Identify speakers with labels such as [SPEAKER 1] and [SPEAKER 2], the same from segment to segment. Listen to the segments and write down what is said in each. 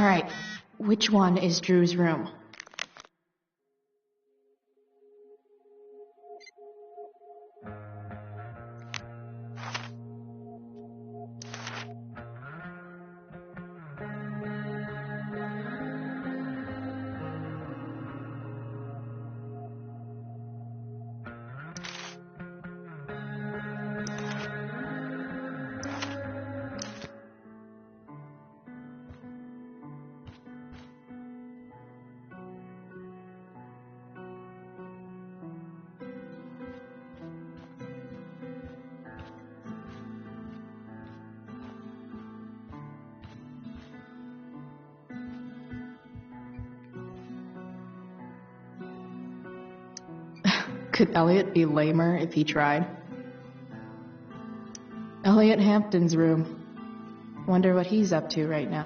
[SPEAKER 1] Alright, which one is Drew's room? Could Elliot be lamer if he tried? Elliot Hampton's room. Wonder what he's up to right now.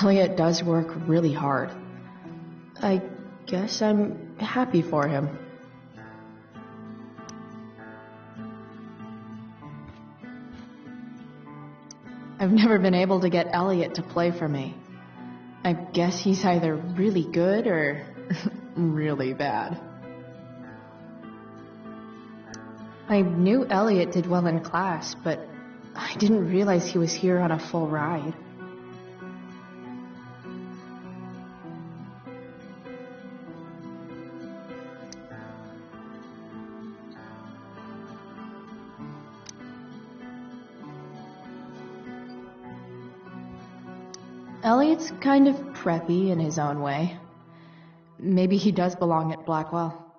[SPEAKER 1] Elliot does work really hard. I guess I'm happy for him. I've never been able to get Elliot to play for me. I guess he's either really good or really bad. I knew Elliot did well in class, but I didn't realize he was here on a full ride. Elliot's kind of preppy in his own way. Maybe he does belong at Blackwell.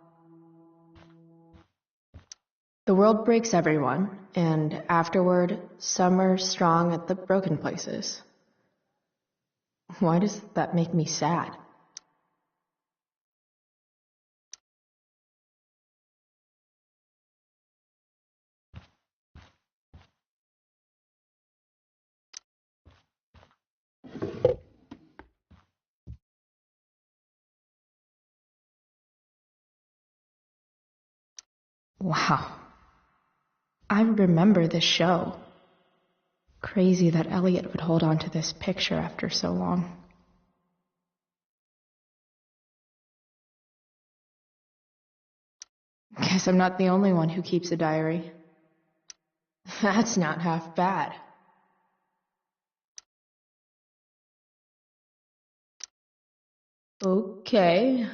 [SPEAKER 1] The world breaks everyone, and afterward, some are strong at the broken places. Why does that make me sad? Wow. I remember this show. Crazy that Elliot would hold on to this picture after so long. Guess I'm not the only one who keeps a diary. That's not half bad. Okay.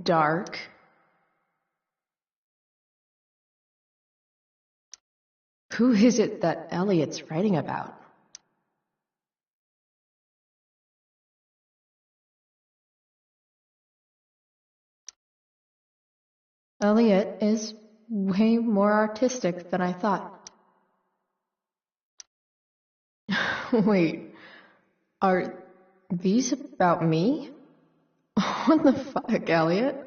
[SPEAKER 1] Dark. Who is it that Elliot's writing about? Elliot is way more artistic than I thought. Wait, are these about me? What the fuck, Elliot?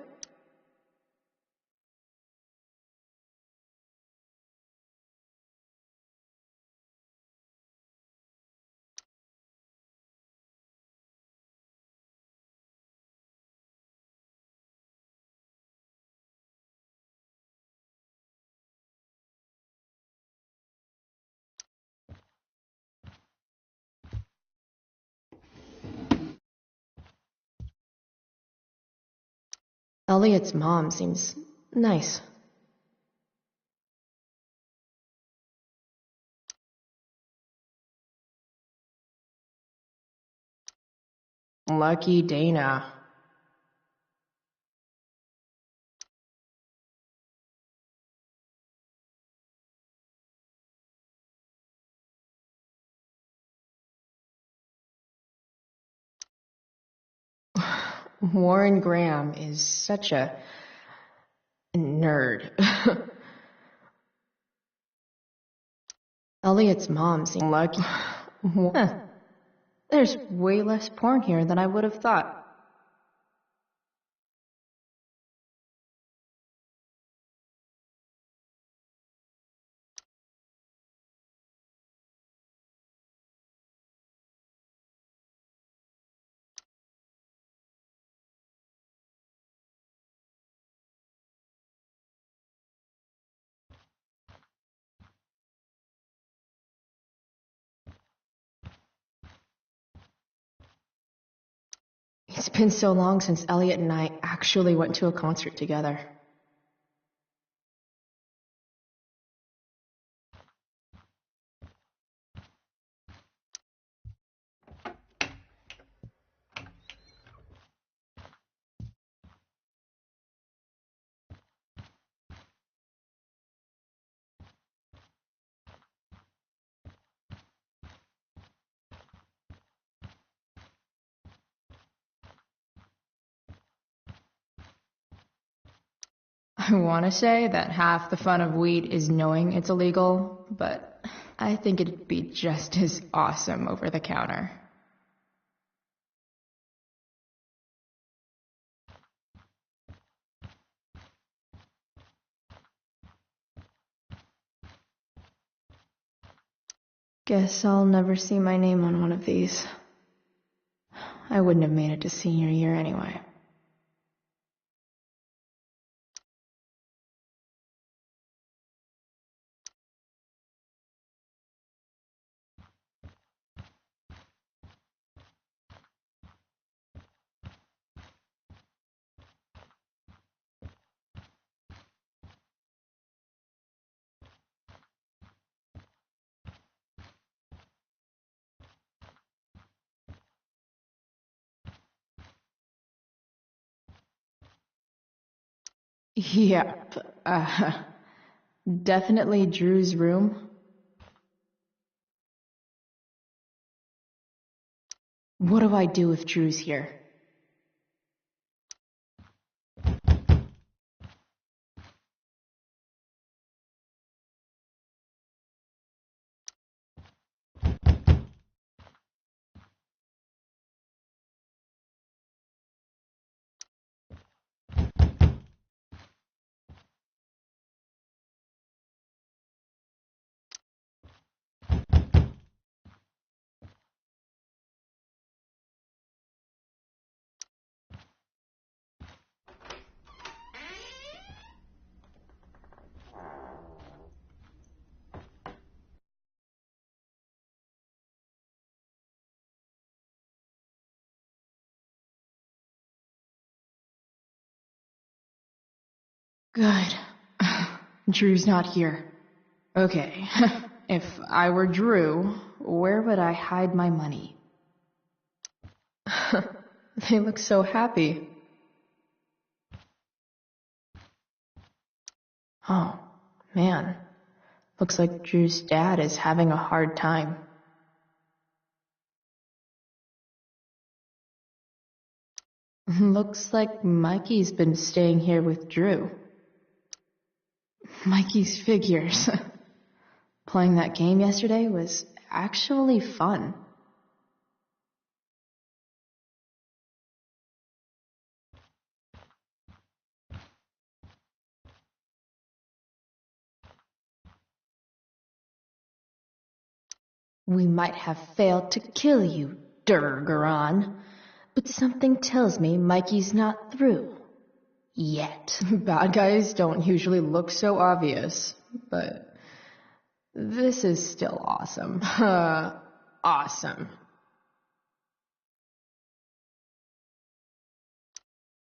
[SPEAKER 1] Elliot's mom seems nice. Lucky Dana. Warren Graham is such a nerd. Elliot's mom seemed lucky. There's way less porn here than I would have thought. It's been so long since Elliot and I actually went to a concert together. I want to say that half the fun of weed is knowing it's illegal, but I think it'd be just as awesome over the counter. Guess I'll never see my name on one of these. I wouldn't have made it to senior year anyway. Yep. Definitely Drew's room. What do I do if Drew's here? Good. Drew's not here. Okay. If I were Drew, where would I hide my money? They look so happy. Oh, man. Looks like Drew's dad is having a hard time. Looks like Mikey's been staying here with Drew. Mikey's figures. Playing that game yesterday was actually fun. We might have failed to kill you, Durgaron, but something tells me Mikey's not through. Yet. Bad guys don't usually look so obvious, but this is still awesome. Awesome.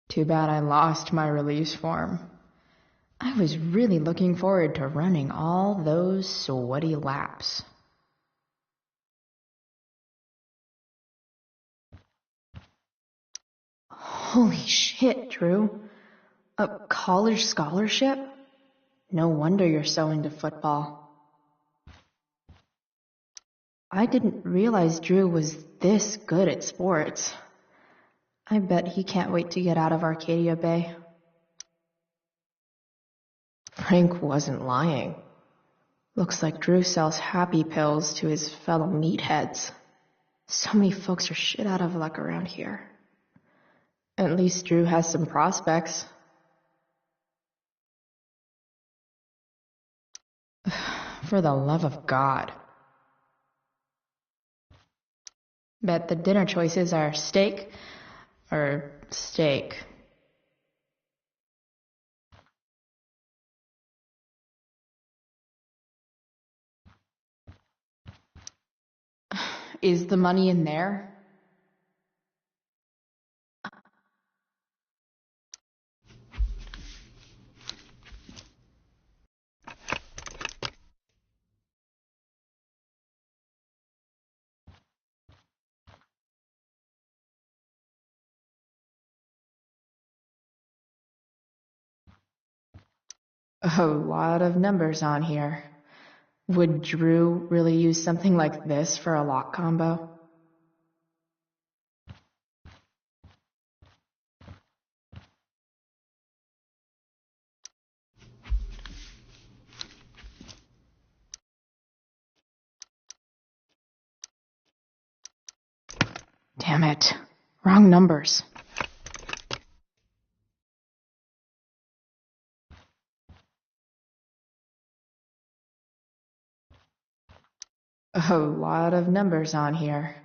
[SPEAKER 1] Too bad I lost my release form. I was really looking forward to running all those sweaty laps. Holy shit, Drew. A college scholarship? No wonder you're so into football. I didn't realize Drew was this good at sports. I bet he can't wait to get out of Arcadia Bay. Frank wasn't lying. Looks like Drew sells happy pills to his fellow meatheads. So many folks are shit out of luck around here. At least Drew has some prospects. For the love of God. Bet the dinner choices are steak or steak. Is the money in there? A lot of numbers on here. Would Drew really use something like this for a lock combo? Damn it. Wrong numbers. A lot of numbers on here.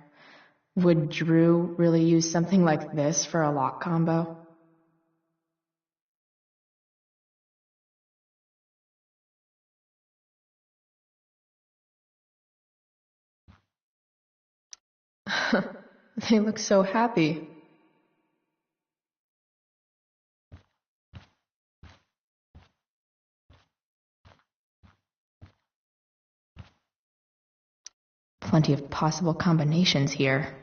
[SPEAKER 1] Would Drew really use something like this for a lock combo? They look so happy. Plenty of possible combinations here.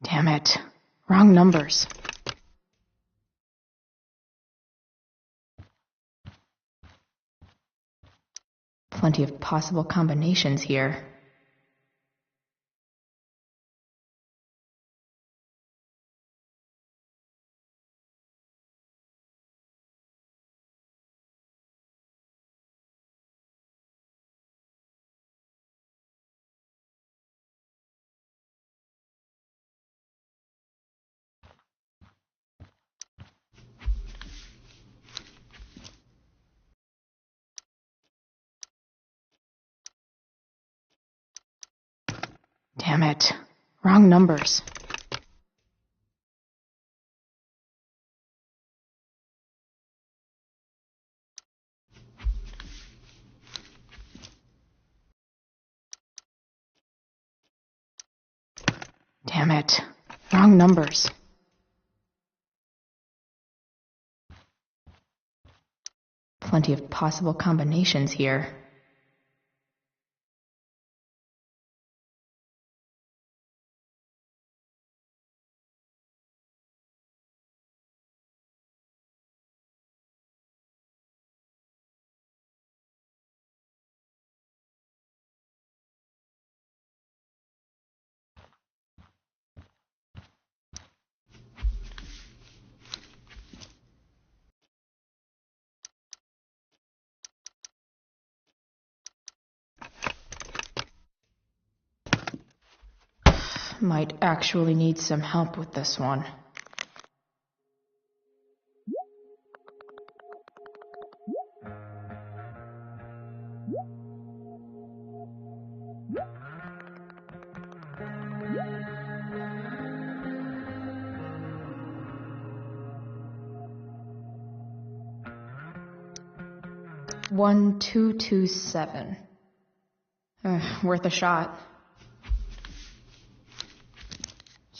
[SPEAKER 1] Damn it. Wrong numbers. Plenty of possible combinations here. Damn it. Wrong numbers. Damn it. Wrong numbers. Plenty of possible combinations here. Might actually need some help with this one. One, 227. Worth a shot.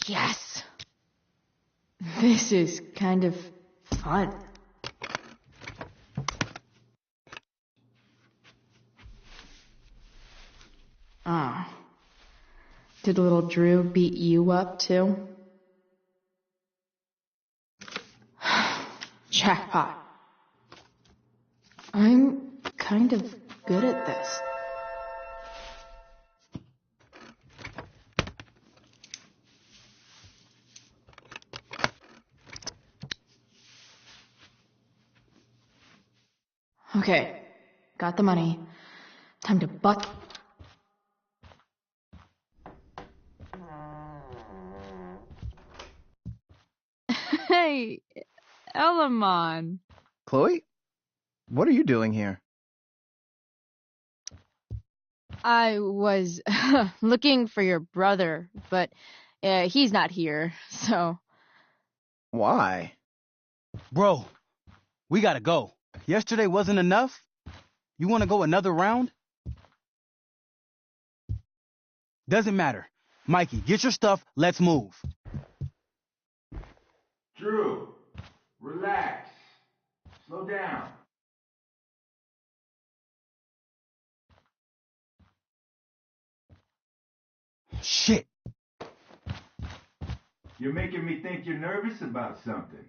[SPEAKER 1] Yes! This is kind of fun. Ah. Did little Drew beat you up too? Jackpot. I'm kind of good at this. Okay, got the money. Time to butt.
[SPEAKER 2] Hey, Elamon.
[SPEAKER 3] Chloe? What are you doing here?
[SPEAKER 2] I was looking for your brother, but he's not here, so...
[SPEAKER 3] Why?
[SPEAKER 4] Bro, we gotta go. Yesterday wasn't enough? You wanna go another round? Doesn't matter. Mikey, get your stuff. Let's move.
[SPEAKER 5] Drew, relax. Slow down.
[SPEAKER 4] Shit.
[SPEAKER 5] You're making me think you're nervous about something.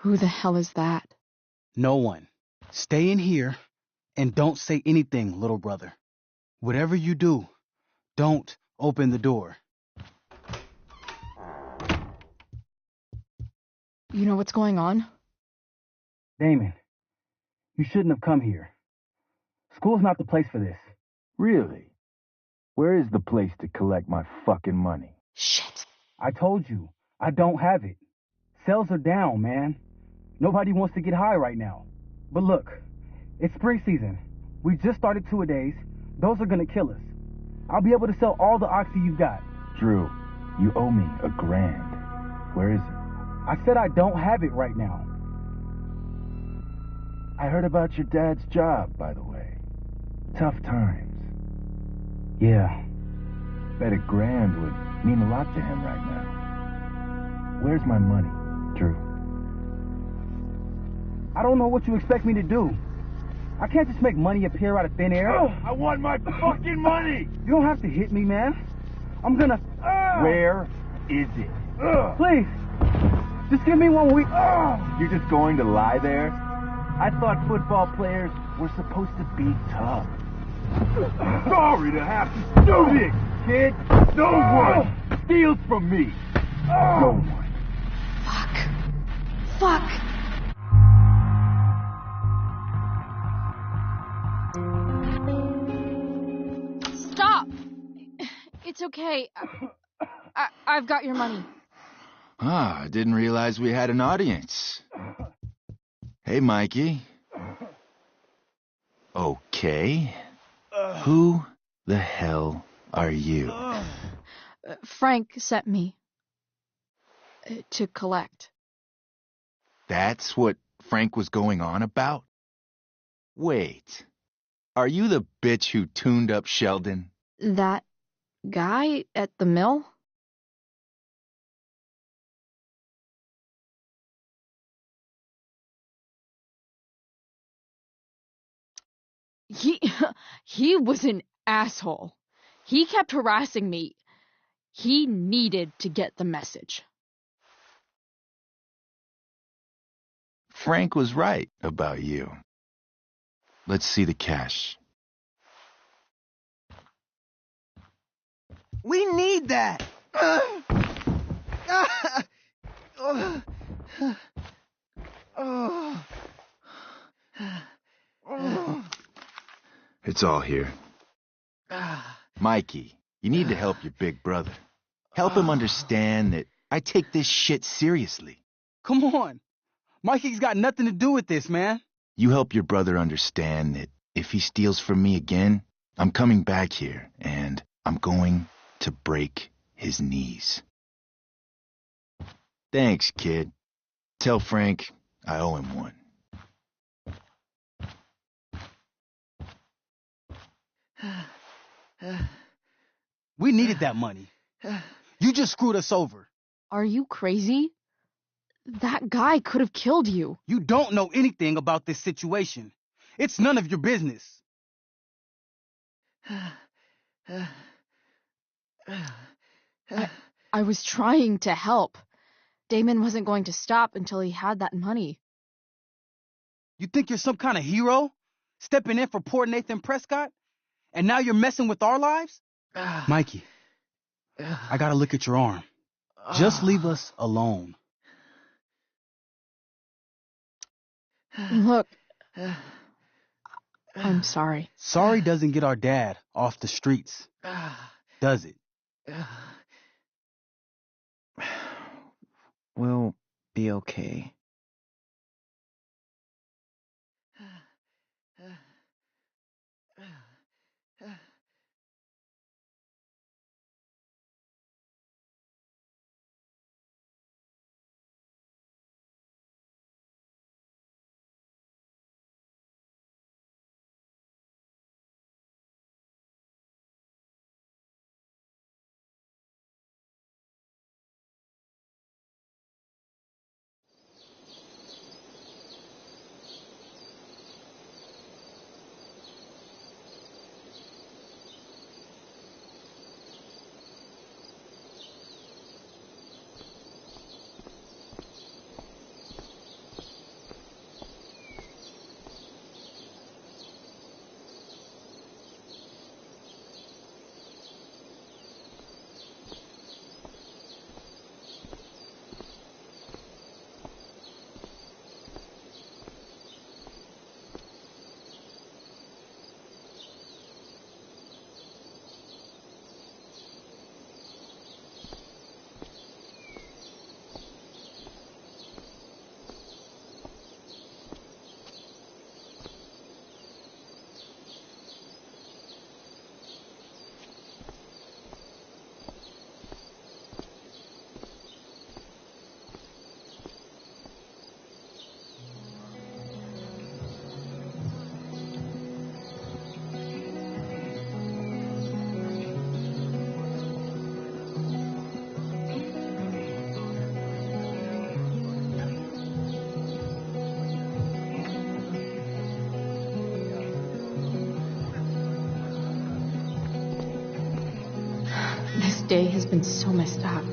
[SPEAKER 2] Who the hell is that?
[SPEAKER 4] No one. Stay in here and don't say anything, little brother. Whatever you do, don't open the door.
[SPEAKER 2] You know what's going on?
[SPEAKER 4] Damon, you shouldn't have come here. School's not the place for this.
[SPEAKER 5] Really? Where is the place to collect my fucking money?
[SPEAKER 2] Shit.
[SPEAKER 4] I told you, I don't have it. Sales are down, man. Nobody wants to get high right now. But look, it's spring season. We just started two-a-days. Those are gonna kill us. I'll be able to sell all the oxy you've got.
[SPEAKER 5] Drew, you owe me $1,000. Where is it?
[SPEAKER 4] I said I don't have it right now.
[SPEAKER 5] I heard about your dad's job, by the way. Tough times.
[SPEAKER 4] Yeah.
[SPEAKER 5] Bet $1,000 would mean a lot to him right now. Where's my money, Drew?
[SPEAKER 4] I don't know what you expect me to do. I can't just make money appear out of thin air.
[SPEAKER 5] I want my fucking money!
[SPEAKER 4] You don't have to hit me, man. I'm gonna...
[SPEAKER 5] Where is it?
[SPEAKER 4] Please, just give me 1 week.
[SPEAKER 5] You're just going to lie there? I thought football players were supposed to be tough. Sorry to have to do this, kid. No one steals from me. No one.
[SPEAKER 1] Fuck!
[SPEAKER 2] Stop! It's okay. I've got your money.
[SPEAKER 5] Ah, I didn't realize we had an audience. Hey, Mikey. Okay. Who the hell are you?
[SPEAKER 2] Frank sent me to collect.
[SPEAKER 5] That's what Frank was going on about? Wait. Are you the bitch who tuned up Sheldon?
[SPEAKER 2] That guy at the mill? He was an asshole. He kept harassing me. He needed to get the message.
[SPEAKER 5] Frank was right about you. Let's see the cash.
[SPEAKER 3] We need that!
[SPEAKER 5] It's all here. Mikey, you need to help your big brother. Help him understand that I take this shit seriously.
[SPEAKER 4] Come on. Mikey's got nothing to do with this, man.
[SPEAKER 5] You help your brother understand that if he steals from me again, I'm coming back here and I'm going to break his knees. Thanks, kid. Tell Frank I owe him one.
[SPEAKER 4] We needed that money. You just screwed us over.
[SPEAKER 2] Are you crazy? That guy could have killed you.
[SPEAKER 4] You don't know anything about this situation. It's none of your business.
[SPEAKER 2] I was trying to help. Damon wasn't going to stop until he had that money.
[SPEAKER 4] You think you're some kind of hero? Stepping in for poor Nathan Prescott? And now you're messing with our lives? Mikey, I gotta look at your arm. Just leave us alone.
[SPEAKER 2] Look, I'm sorry.
[SPEAKER 4] Sorry doesn't get our dad off the streets, does it?
[SPEAKER 3] We'll be okay.
[SPEAKER 1] day has been so messed up.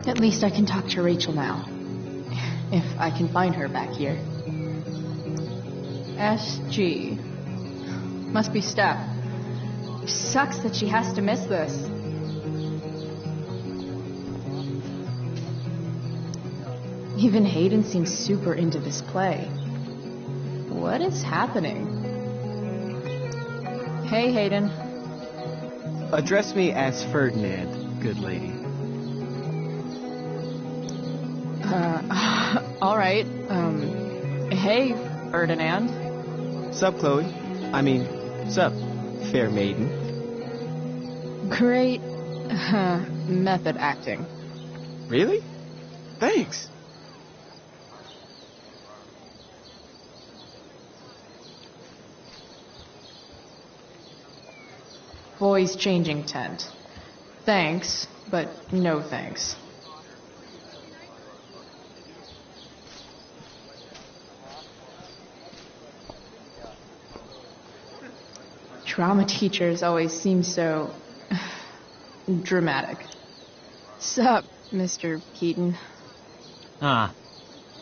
[SPEAKER 1] At least I can talk to Rachel now. If I can find her back here. SG. Must be Steph. Sucks that she has to miss this. Even Hayden seems super into this play. What is happening? Hey, Hayden.
[SPEAKER 3] Address me as Ferdinand, good lady.
[SPEAKER 1] All right. Hey, Ferdinand.
[SPEAKER 3] Sup, Chloe? I mean, sup, fair maiden.
[SPEAKER 1] Great method acting.
[SPEAKER 3] Really? Thanks.
[SPEAKER 1] Boys changing tent. Thanks, but no thanks. Drama teachers always seem so dramatic. Sup, Mr. Keaton?
[SPEAKER 6] Ah,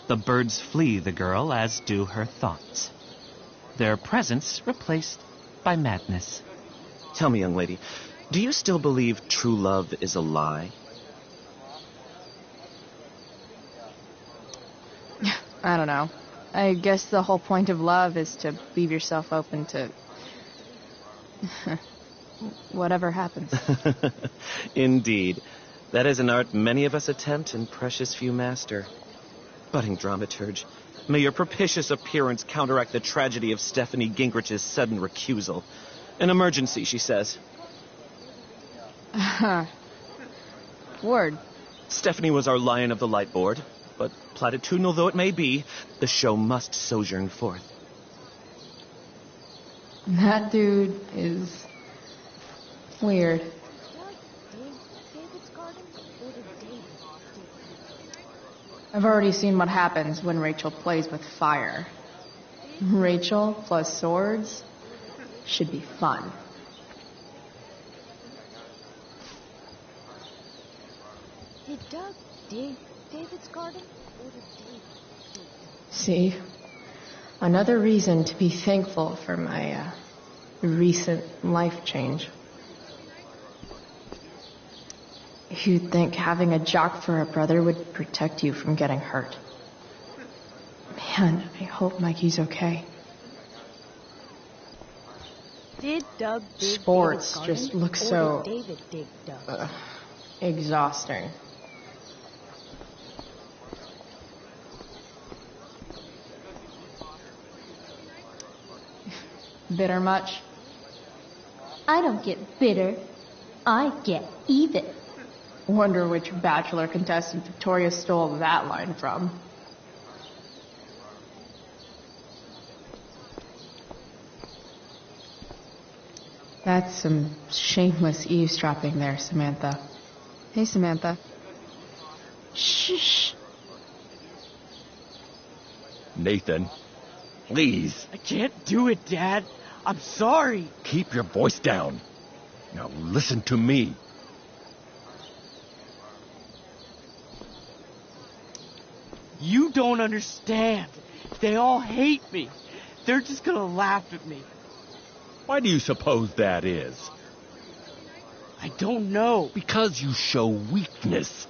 [SPEAKER 6] the birds flee the girl, as do her thoughts. Their presence replaced by madness.
[SPEAKER 7] Tell me, young lady, do you still believe true love is a lie?
[SPEAKER 1] I don't know. I guess the whole point of love is to leave yourself open to whatever happens.
[SPEAKER 7] Indeed. That is an art many of us attempt and precious few master. Budding dramaturge, may your propitious appearance counteract the tragedy of Stephanie Gingrich's sudden recusal. An emergency, she says.
[SPEAKER 1] Word.
[SPEAKER 7] Stephanie was our lion of the light board, but platitudinal though it may be, the show must sojourn forth.
[SPEAKER 1] That dude is weird. I've already seen what happens when Rachel plays with fire. Rachel plus swords should be fun.
[SPEAKER 8] Did Doug dig David's garden, or did David dig them?
[SPEAKER 1] See? Another reason to be thankful for my recent life change. You'd think having a jock for a brother would protect you from getting hurt. Man, I hope Mikey's okay.
[SPEAKER 8] Did Doug dig
[SPEAKER 1] Sports
[SPEAKER 8] David's
[SPEAKER 1] just
[SPEAKER 8] garden,
[SPEAKER 1] look
[SPEAKER 8] or
[SPEAKER 1] so
[SPEAKER 8] did David dig Doug's?
[SPEAKER 1] exhausting. Bitter much?
[SPEAKER 9] I don't get bitter. I get even.
[SPEAKER 1] Wonder which Bachelor contestant Victoria stole that line from. That's some shameless eavesdropping there, Samantha. Hey, Samantha. Shh.
[SPEAKER 5] Nathan, please,
[SPEAKER 10] I can't do it, Dad. I'm sorry.
[SPEAKER 5] keep your voice down. Now listen to me.
[SPEAKER 10] You don't understand. They all hate me. They're just gonna laugh at me.
[SPEAKER 5] Why do you suppose that is?
[SPEAKER 10] I don't know.
[SPEAKER 5] Because you show weakness.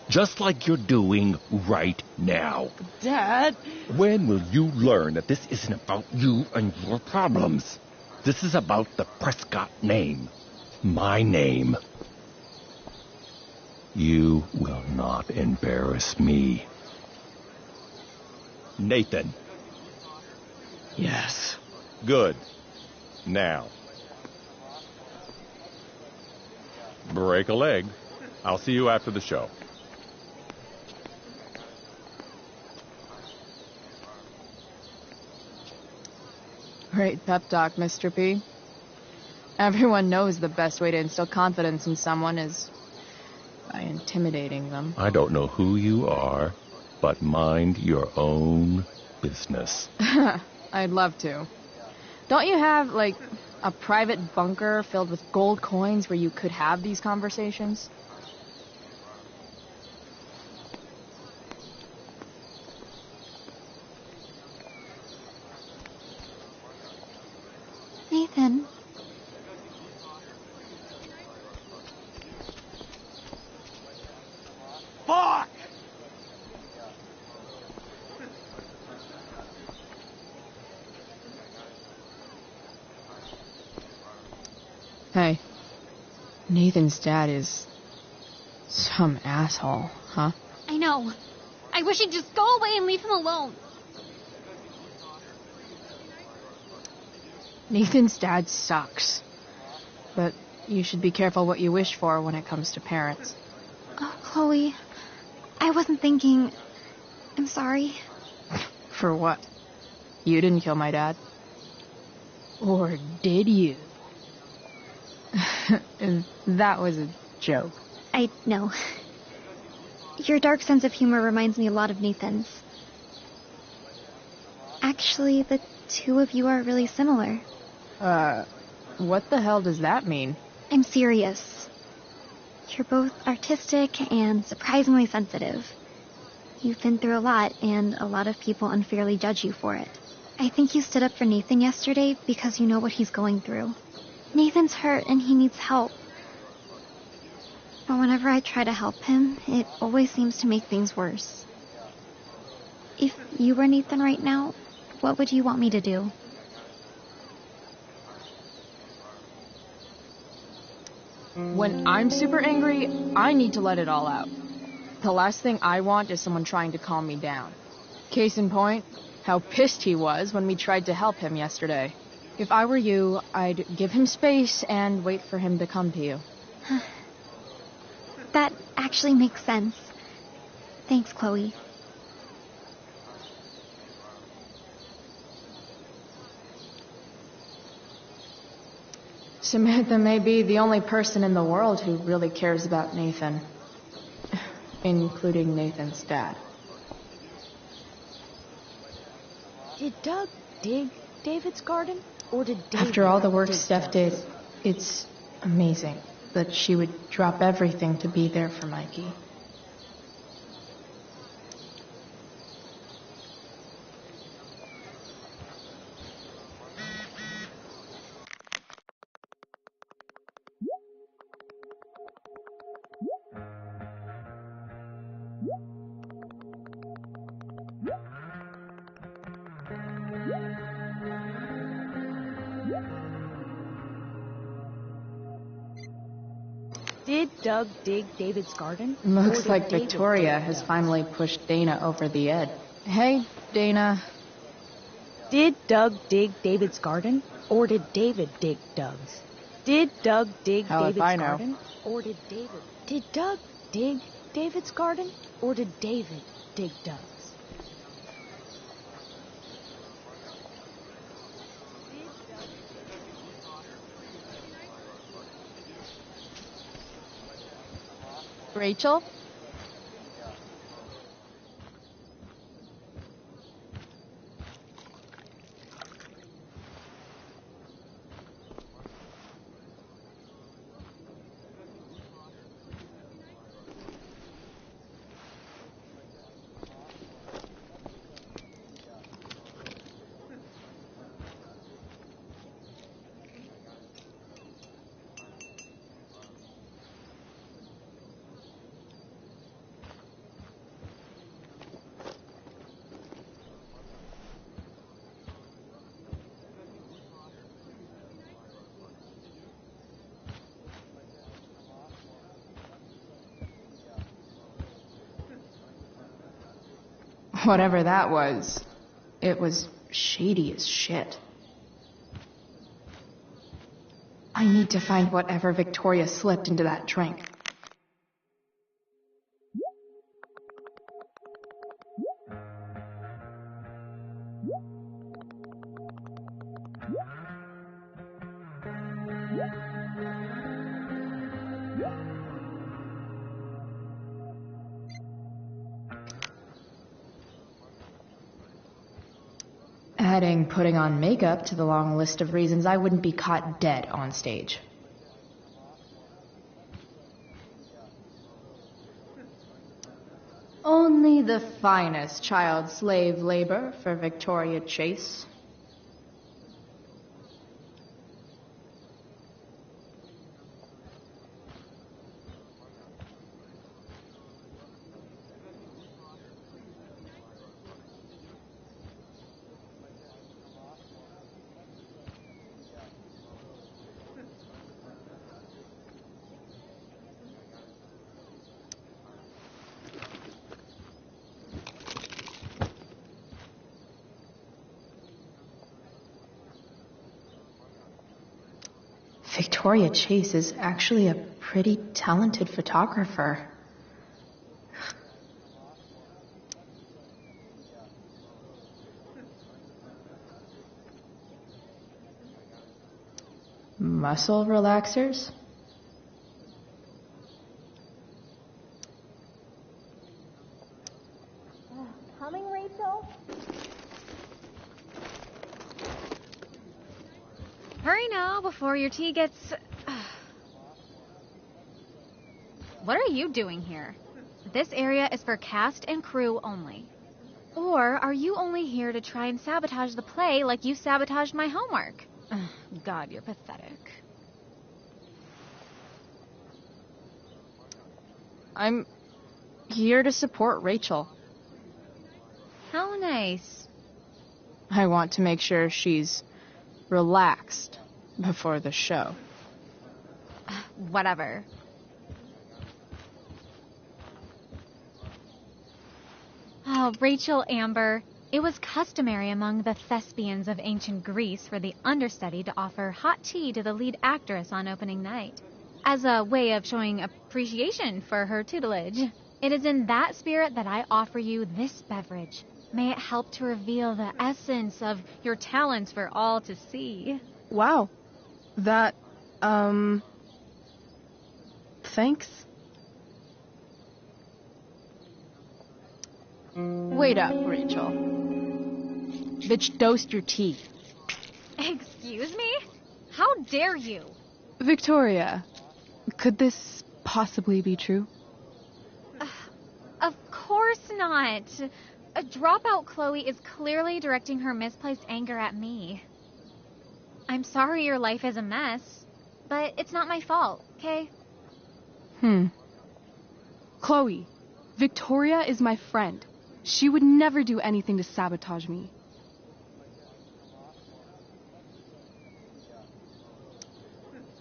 [SPEAKER 5] Just like you're doing right now.
[SPEAKER 10] Dad!
[SPEAKER 5] When will you learn that this isn't about you and your problems? This is about the Prescott name. My name. You will not embarrass me. Nathan.
[SPEAKER 10] Yes.
[SPEAKER 5] Good. Now. Break a leg. I'll see you after the show.
[SPEAKER 1] Great pep talk, Mr. P.
[SPEAKER 2] Everyone knows the best way to instill confidence in someone is by intimidating them.
[SPEAKER 11] I don't know who you are, but mind your own business.
[SPEAKER 2] I'd love to. Don't you have, like, a private bunker filled with gold coins where you could have these conversations?
[SPEAKER 12] Nathan.
[SPEAKER 10] Fuck!
[SPEAKER 2] Hey, Nathan's dad is some asshole, huh?
[SPEAKER 12] I know. I wish he'd just go away and leave him alone.
[SPEAKER 2] Nathan's dad sucks. But you should be careful what you wish for when it comes to parents.
[SPEAKER 12] Oh, Chloe. I wasn't thinking. I'm sorry.
[SPEAKER 2] For what? You didn't kill my dad? Or did you? That was a joke.
[SPEAKER 12] I know. Your dark sense of humor reminds me a lot of Nathan's. Actually, the two of you are really similar.
[SPEAKER 2] What the hell does that mean?
[SPEAKER 12] I'm serious. You're both artistic and surprisingly sensitive. You've been through a lot, and a lot of people unfairly judge you for it. I think you stood up for Nathan yesterday because you know what he's going through. Nathan's hurt and he needs help. But whenever I try to help him, it always seems to make things worse. If you were Nathan right now, what would you want me to do?
[SPEAKER 2] When I'm super angry, I need to let it all out. The last thing I want is someone trying to calm me down. Case in point, how pissed he was when we tried to help him yesterday. If I were you, I'd give him space and wait for him to come to you.
[SPEAKER 12] That actually makes sense. Thanks, Chloe.
[SPEAKER 1] Samantha may be the only person in the world who really cares about Nathan. Including Nathan's dad.
[SPEAKER 8] Did Doug dig David's garden? Or did David
[SPEAKER 1] After all the work
[SPEAKER 8] dig
[SPEAKER 1] Steph did, it's amazing that she would drop everything to be there for Mikey.
[SPEAKER 8] Did Doug dig David's garden?
[SPEAKER 1] Looks
[SPEAKER 8] Or
[SPEAKER 1] like
[SPEAKER 8] did David
[SPEAKER 1] Victoria
[SPEAKER 8] dig
[SPEAKER 1] has
[SPEAKER 8] Doug's?
[SPEAKER 1] finally pushed Dana over the edge.
[SPEAKER 2] Hey, Dana.
[SPEAKER 8] Did Doug dig David's garden? Or did David dig Doug's? Did Doug dig
[SPEAKER 2] Hell if
[SPEAKER 8] David's
[SPEAKER 2] I know.
[SPEAKER 8] garden? Or did David? Did Doug dig David's garden? Or did David dig Doug's?
[SPEAKER 2] Rachel?
[SPEAKER 1] Whatever that was, it was shady as shit. I need to find whatever Victoria slipped into that drink. Adding putting on makeup to the long list of reasons I wouldn't be caught dead on stage. Only the finest child slave labor for Victoria Chase. Victoria Chase is actually a pretty talented photographer. Muscle relaxers?
[SPEAKER 12] Coming, Rachel? Hurry now before your tea gets... What are you doing here? This area is for cast and crew only. Or are you only here to try and sabotage the play like you sabotaged my homework? God, you're pathetic.
[SPEAKER 2] I'm here to support Rachel.
[SPEAKER 12] How nice.
[SPEAKER 2] I want to make sure she's relaxed before the show.
[SPEAKER 12] Whatever. Oh, Rachel Amber. It was customary among the thespians of ancient Greece for the understudy to offer hot tea to the lead actress on opening night, as a way of showing appreciation for her tutelage. It is in that spirit that I offer you this beverage. May it help to reveal the essence of your talents for all to see.
[SPEAKER 2] Wow. That, thanks. Wait up, Rachel. Bitch, dosed your tea.
[SPEAKER 12] Excuse me? How dare you?
[SPEAKER 2] Victoria, could this possibly be true?
[SPEAKER 12] Of course not. A dropout Chloe is clearly directing her misplaced anger at me. I'm sorry your life is a mess, but it's not my fault, okay?
[SPEAKER 2] Chloe, Victoria is my friend. She would never do anything to sabotage me.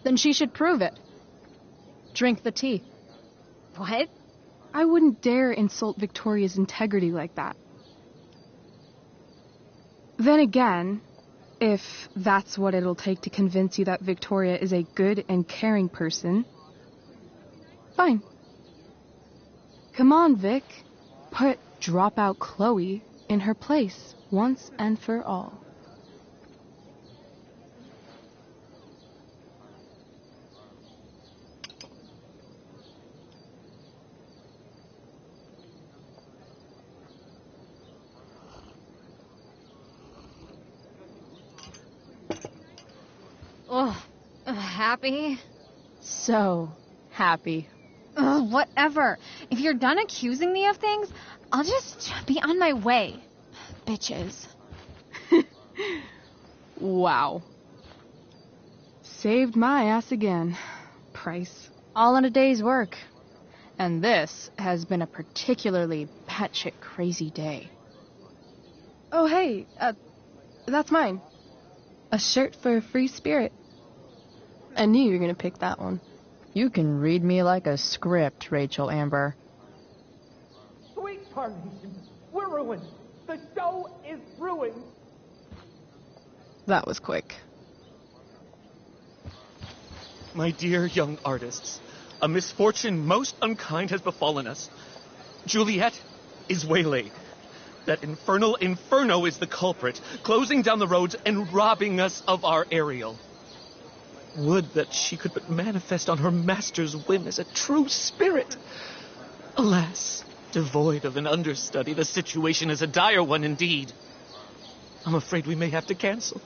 [SPEAKER 2] Then she should prove it. Drink the tea.
[SPEAKER 12] What?
[SPEAKER 2] I wouldn't dare insult Victoria's integrity like that. Then again, if that's what it'll take to convince you that Victoria is a good and caring person, fine. Come on, Vic. Put dropout Chloe in her place once and for all.
[SPEAKER 12] Happy?
[SPEAKER 2] So happy.
[SPEAKER 12] Whatever. If you're done accusing me of things, I'll just be on my way. Bitches.
[SPEAKER 2] Wow. Saved my ass again. Price. All in a day's work. And this has been a particularly batshit crazy day. Oh, hey, that's mine. A shirt for a free spirit. I knew you were gonna pick that one.
[SPEAKER 1] You can read me like a script, Rachel Amber.
[SPEAKER 13] Sweet carnation, we're ruined. The show is ruined.
[SPEAKER 2] That was quick.
[SPEAKER 7] My dear young artists, a misfortune most unkind has befallen us. Juliet is waylaid. That infernal Inferno is the culprit, closing down the roads and robbing us of our Ariel. Would that she could but manifest on her master's whim as a true spirit. Alas, devoid of an understudy, the situation is a dire one indeed. I'm afraid we may have to cancel.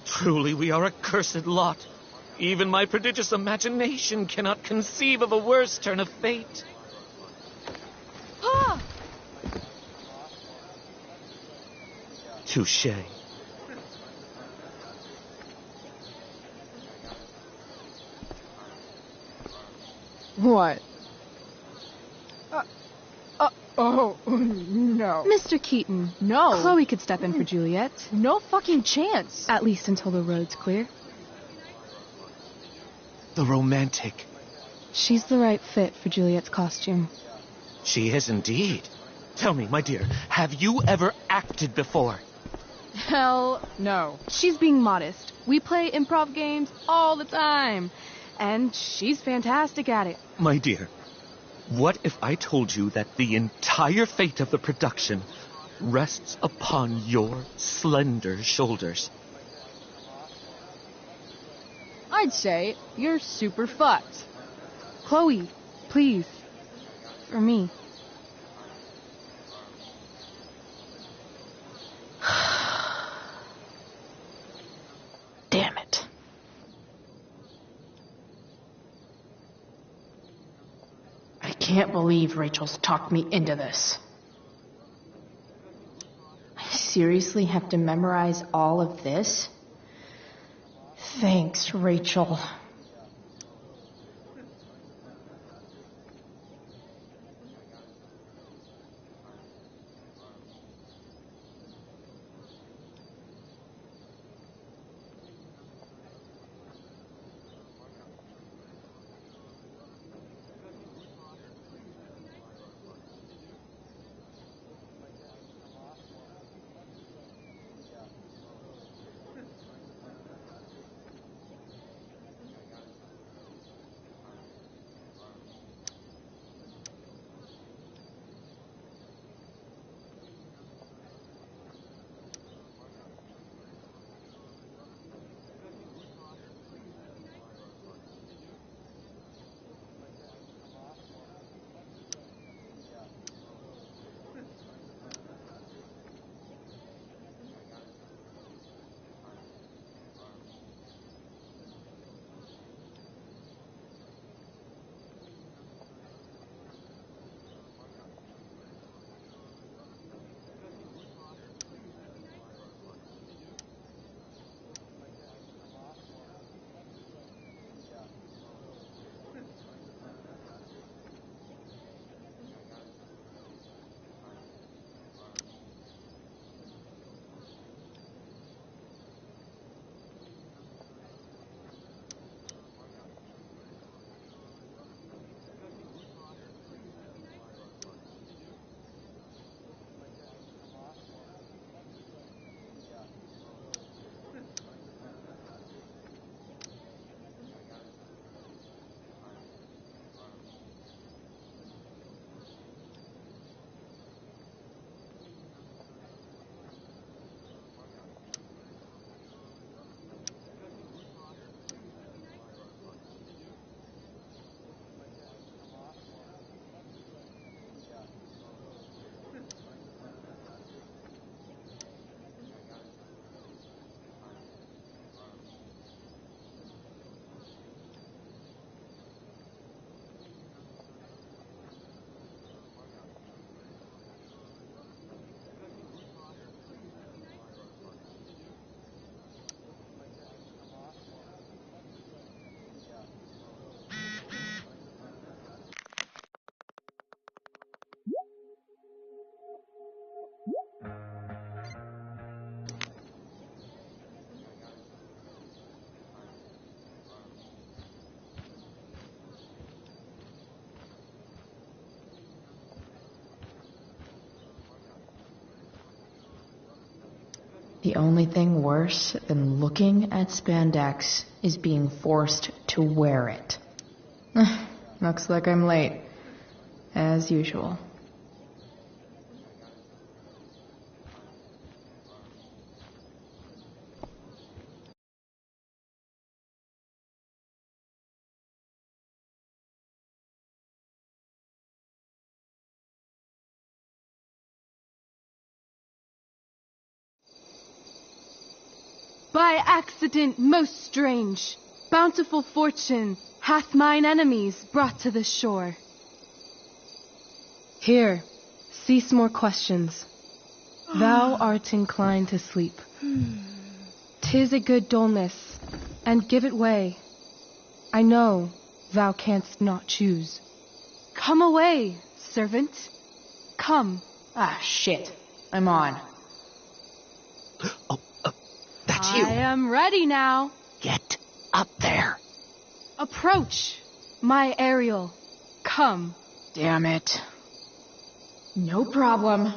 [SPEAKER 7] Truly, we are a cursed lot. Even my prodigious imagination cannot conceive of a worse turn of fate.
[SPEAKER 2] Pa!
[SPEAKER 7] Touché.
[SPEAKER 2] What? Oh, no.
[SPEAKER 8] Mr. Keaton.
[SPEAKER 2] No.
[SPEAKER 8] Chloe could step in for Juliet.
[SPEAKER 2] No fucking chance.
[SPEAKER 8] At least until the road's clear.
[SPEAKER 7] The romantic.
[SPEAKER 8] She's the right fit for Juliet's costume.
[SPEAKER 7] She is indeed. Tell me, my dear, have you ever acted before?
[SPEAKER 2] Hell no.
[SPEAKER 8] She's being modest. We play improv games all the time. And she's fantastic at it.
[SPEAKER 7] My dear, what if I told you that the entire fate of the production rests upon your slender shoulders?
[SPEAKER 2] I'd say you're super fucked.
[SPEAKER 8] Chloe, please. For me.
[SPEAKER 1] Damn it. I can't believe Rachel's talked me into this. I seriously have to memorize all of this? Thanks, Rachel. The only thing worse than looking at spandex is being forced to wear it. Looks like I'm late, as usual.
[SPEAKER 14] By accident most strange, bountiful fortune hath mine enemies brought to this shore. Here, cease more questions. Thou art inclined to sleep. 'Tis a good dullness, and give it way. I know thou canst not choose. Come away, servant. Come.
[SPEAKER 2] Ah, shit. I'm on.
[SPEAKER 7] That's you.
[SPEAKER 14] I am ready now.
[SPEAKER 7] Get up there.
[SPEAKER 14] Approach, my Ariel. Come.
[SPEAKER 2] Damn it. No problem.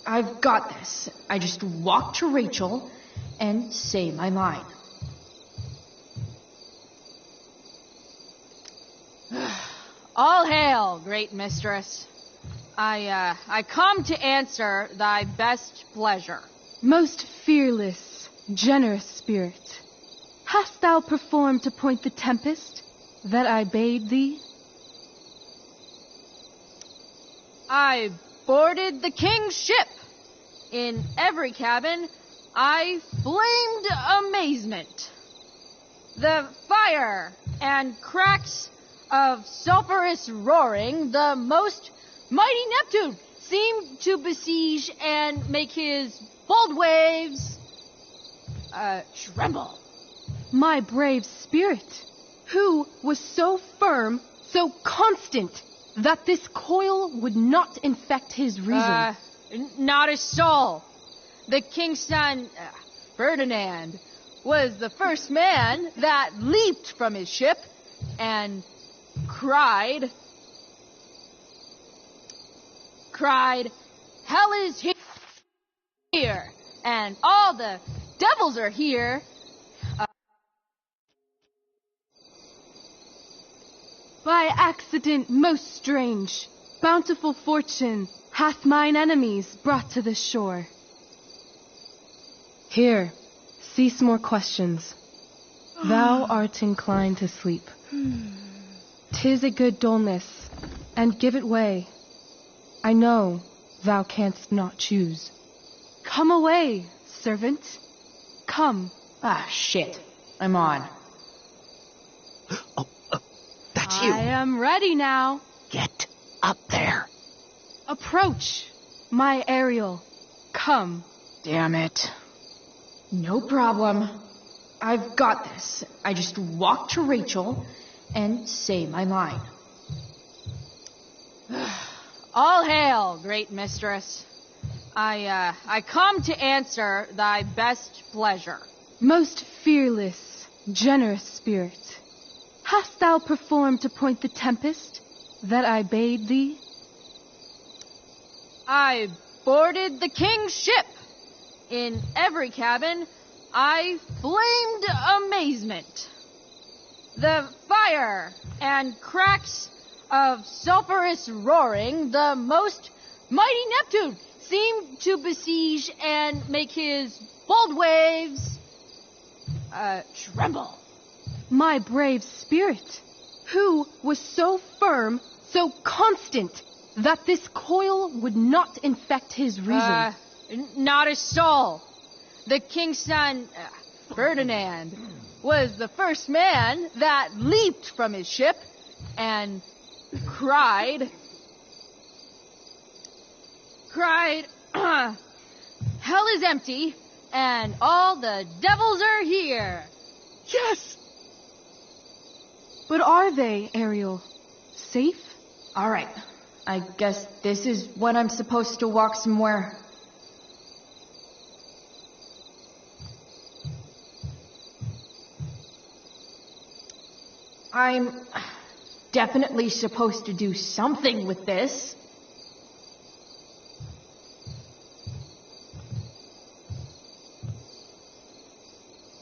[SPEAKER 2] I've got this. I just walk to Rachel and say my line. All hail, great mistress. I come to answer thy best pleasure.
[SPEAKER 14] Most fearless, generous spirit, hast thou performed to point the tempest that I bade thee?
[SPEAKER 2] I boarded the king's ship. In every cabin, I flamed amazement. The fire and cracks of sulphurous roaring, the most mighty Neptune seemed to besiege and make his bold waves tremble.
[SPEAKER 14] My brave spirit, who was so firm, so constant, that this coil would not infect his reason.
[SPEAKER 2] Not a soul. The king's son, Ferdinand, was the first man that leaped from his ship and cried, "Hell is here, and all the devils are here."
[SPEAKER 14] By accident most strange, bountiful fortune hath mine enemies brought to this shore. Here, cease more questions. Thou art inclined to sleep. 'Tis a good dullness, and give it way. I know thou canst not choose. Come away, servant. Come.
[SPEAKER 2] Ah, shit. I'm on.
[SPEAKER 7] That's you.
[SPEAKER 14] I am ready now.
[SPEAKER 7] Get up there.
[SPEAKER 14] Approach, my Ariel. Come.
[SPEAKER 2] Damn it. No problem. I've got this. I just walk to Rachel and say my line. All hail, great mistress. I come to answer thy best pleasure.
[SPEAKER 14] Most fearless, generous spirit, hast thou performed to point the tempest that I bade thee?
[SPEAKER 2] I boarded the king's ship. In every cabin, I flamed amazement. The fire and cracks of sulphurous roaring, the most mighty Neptune seemed to besiege and make his bold waves tremble.
[SPEAKER 14] My brave spirit, who was so firm, so constant, that this coil would not infect his reason.
[SPEAKER 2] Not a soul. The king's son, Ferdinand, was the first man that leaped from his ship and cried, "Hell is empty, and all the devils are here."
[SPEAKER 14] Yes! But are they, Ariel? Safe?
[SPEAKER 2] All right. I guess this is when I'm supposed to walk somewhere. I'm definitely supposed to do something with this.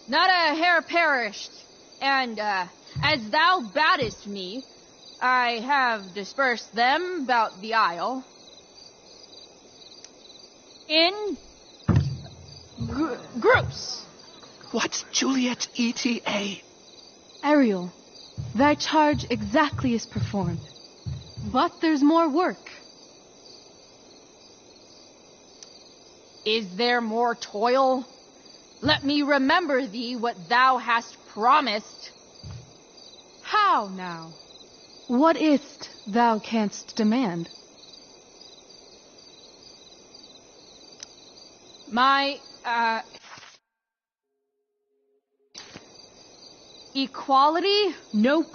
[SPEAKER 2] Not a hair perished, and as thou badest me, I have dispersed them about the isle in groups.
[SPEAKER 7] What's Juliet's ETA?
[SPEAKER 14] Ariel, thy charge exactly is performed. But there's more work.
[SPEAKER 2] Is there more toil? Let me remember thee what thou hast promised.
[SPEAKER 14] How now? What is't thou canst demand?
[SPEAKER 2] My, equality?
[SPEAKER 14] No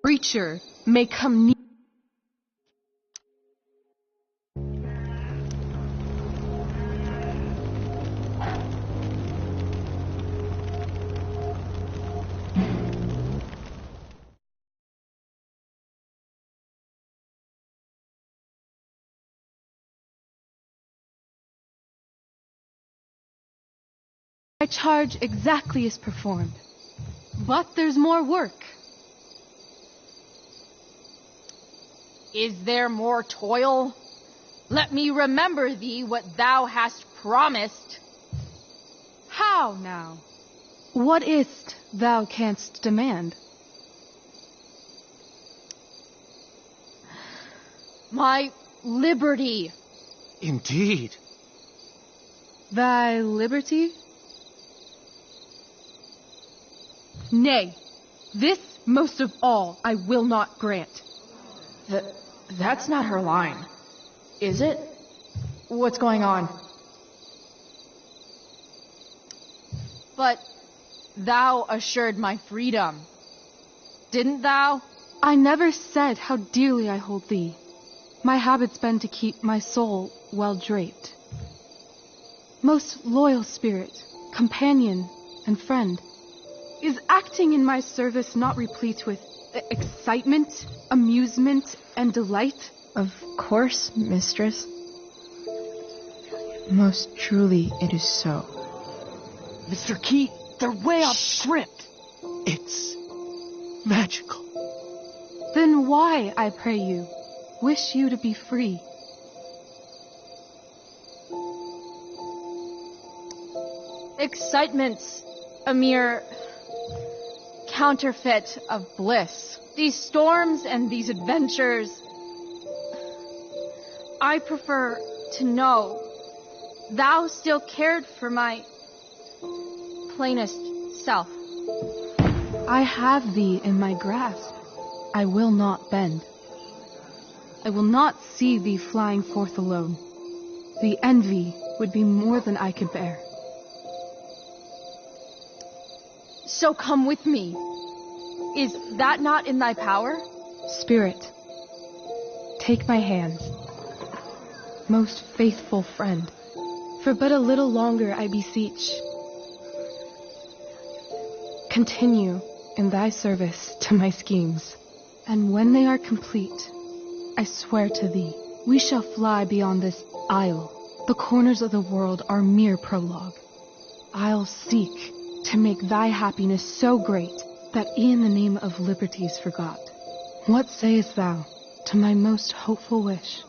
[SPEAKER 14] creature may come near. My charge exactly is performed. But there's more work.
[SPEAKER 2] Is there more toil? Let me remember thee what thou hast promised.
[SPEAKER 14] How now? What is't thou canst demand?
[SPEAKER 2] My liberty.
[SPEAKER 7] Indeed.
[SPEAKER 14] Thy liberty? Nay, this most of all I will not grant.
[SPEAKER 1] That's not her line. Is it? What's going on?
[SPEAKER 2] But thou assured my freedom, didn't thou?
[SPEAKER 14] I never said how dearly I hold thee. My habit's been to keep my soul well draped. Most loyal spirit, companion, and friend, is acting in my service not replete with excitement, amusement, and delight?
[SPEAKER 1] Of course, mistress. Most truly it is so.
[SPEAKER 10] Mr. Key, they're way off script.
[SPEAKER 7] It's magical.
[SPEAKER 14] Then why, I pray you, wish you to be free?
[SPEAKER 2] Excitement's a mere counterfeit of bliss. These storms and these adventures, I prefer to know thou still cared for my plainest self.
[SPEAKER 14] I have thee in my grasp. I will not bend. I will not see thee flying forth alone. The envy would be more than I could bear.
[SPEAKER 2] So come with me. Is that not in thy power?
[SPEAKER 14] Spirit, take my hands. Most faithful friend, for but a little longer I beseech. Continue in thy service to my schemes, and when they are complete, I swear to thee, we shall fly beyond this isle. The corners of the world are mere prologue. I'll seek to make thy happiness so great that e'en the name of liberty's forgot. What sayest thou to my most hopeful wish?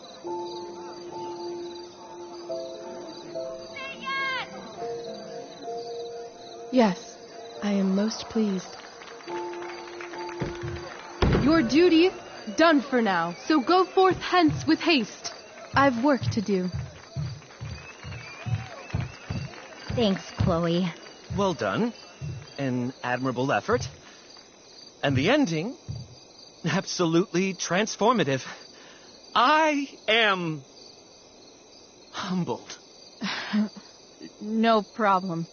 [SPEAKER 14] Yes, I am most pleased. Your duty done for now, so go forth hence with haste. I've work to do.
[SPEAKER 8] Thanks, Chloe.
[SPEAKER 7] Well done. An admirable effort. And the ending, absolutely transformative. I am humbled.
[SPEAKER 2] No problem.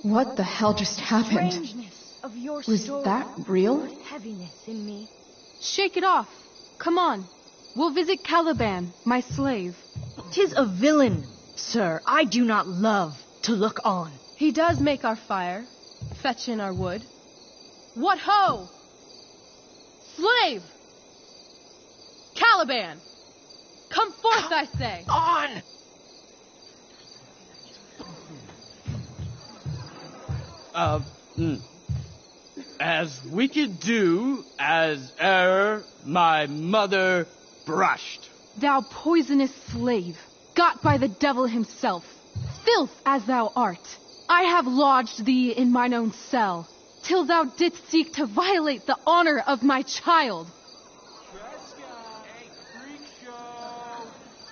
[SPEAKER 1] What the hell just happened?
[SPEAKER 8] Of your
[SPEAKER 1] Was
[SPEAKER 8] story
[SPEAKER 1] that real?
[SPEAKER 8] heaviness in me.
[SPEAKER 14] Shake it off. Come on. We'll visit Caliban, my slave.
[SPEAKER 8] 'Tis a villain, sir, I do not love to look on.
[SPEAKER 14] He does make our fire, fetch in our wood. What ho! Slave! Caliban! Come forth, I say!
[SPEAKER 7] On!
[SPEAKER 10] As we could do as e'er my mother brushed.
[SPEAKER 14] Thou poisonous slave, got by the devil himself, filth as thou art, I have lodged thee in mine own cell, till thou didst seek to violate the honor of my child.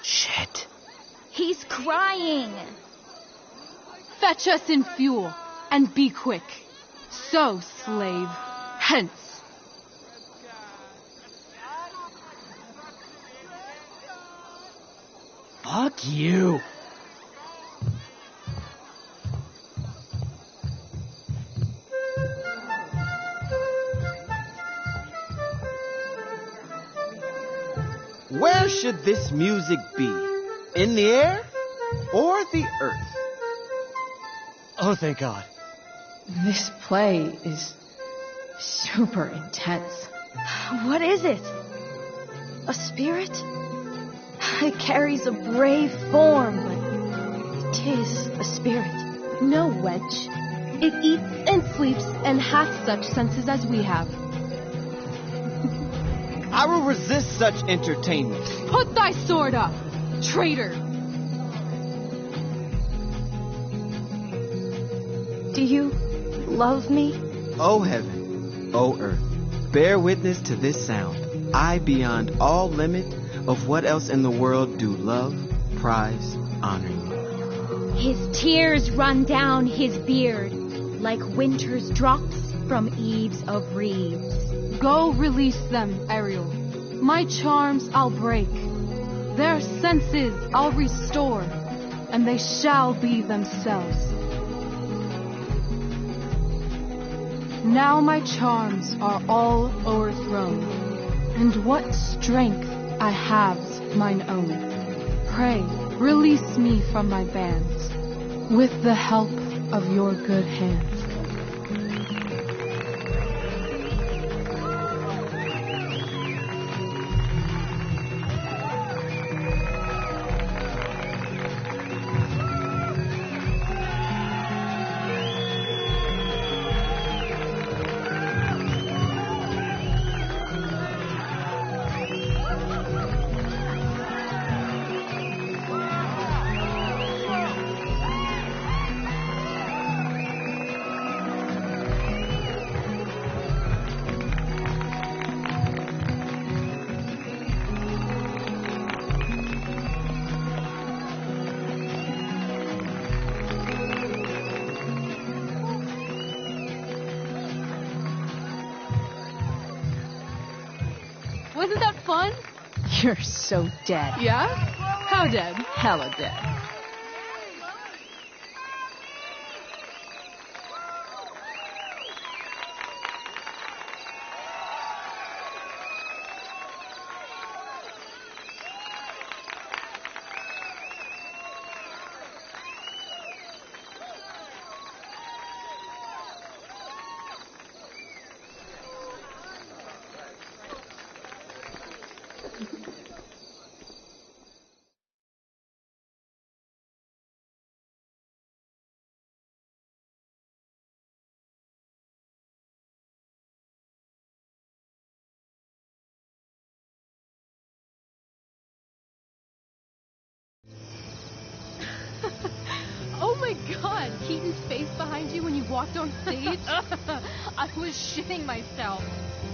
[SPEAKER 7] Shit.
[SPEAKER 12] He's crying.
[SPEAKER 14] Fetch us in fuel, and be quick. So, slave, hence.
[SPEAKER 10] Fuck you.
[SPEAKER 3] Where should this music be? In the air or the earth?
[SPEAKER 10] Oh, thank God.
[SPEAKER 1] This play is super intense.
[SPEAKER 8] What is it? A spirit? It carries a brave form, but it is a spirit.
[SPEAKER 14] No, wench. It eats and sleeps and hath such senses as we have.
[SPEAKER 3] I will resist such entertainment.
[SPEAKER 14] Put thy sword up, traitor!
[SPEAKER 8] Do you love me?
[SPEAKER 3] O heaven, O earth, bear witness to this sound. I, beyond all limit of what else in the world do love, prize, honor you.
[SPEAKER 12] His tears run down his beard like winter's drops from eaves of reeds.
[SPEAKER 14] Go release them, Ariel. My charms I'll break. Their senses I'll restore, and they shall be themselves. Now my charms are all o'erthrown, and what strength I have's mine own. Pray, release me from my bands, with the help of your good hands. Wasn't that fun?
[SPEAKER 2] You're so dead.
[SPEAKER 14] Yeah? How dead?
[SPEAKER 2] Hella dead.
[SPEAKER 14] Oh my god, Keaton's face behind you when you walked on stage? I was shitting myself.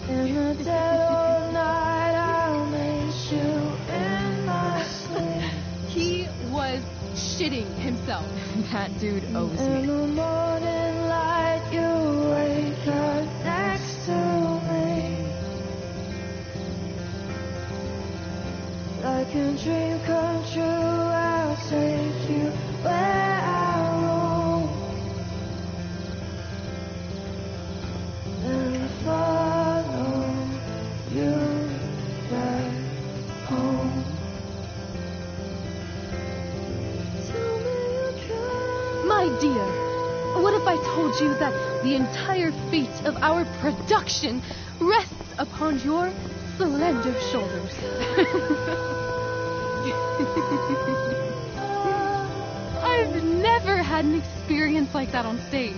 [SPEAKER 15] In the dead of night, I'll make you in my sleep.
[SPEAKER 14] He was shitting himself.
[SPEAKER 2] That dude owes
[SPEAKER 15] In
[SPEAKER 2] me.
[SPEAKER 15] the morning light, you wake up next to me. Like a dream come true, I'll take you where I roam. And follow you back home. Tell me you can.
[SPEAKER 14] My dear, what if I told you that the entire fate of our production rests upon your slender shoulders? I've never had an experience like that on stage.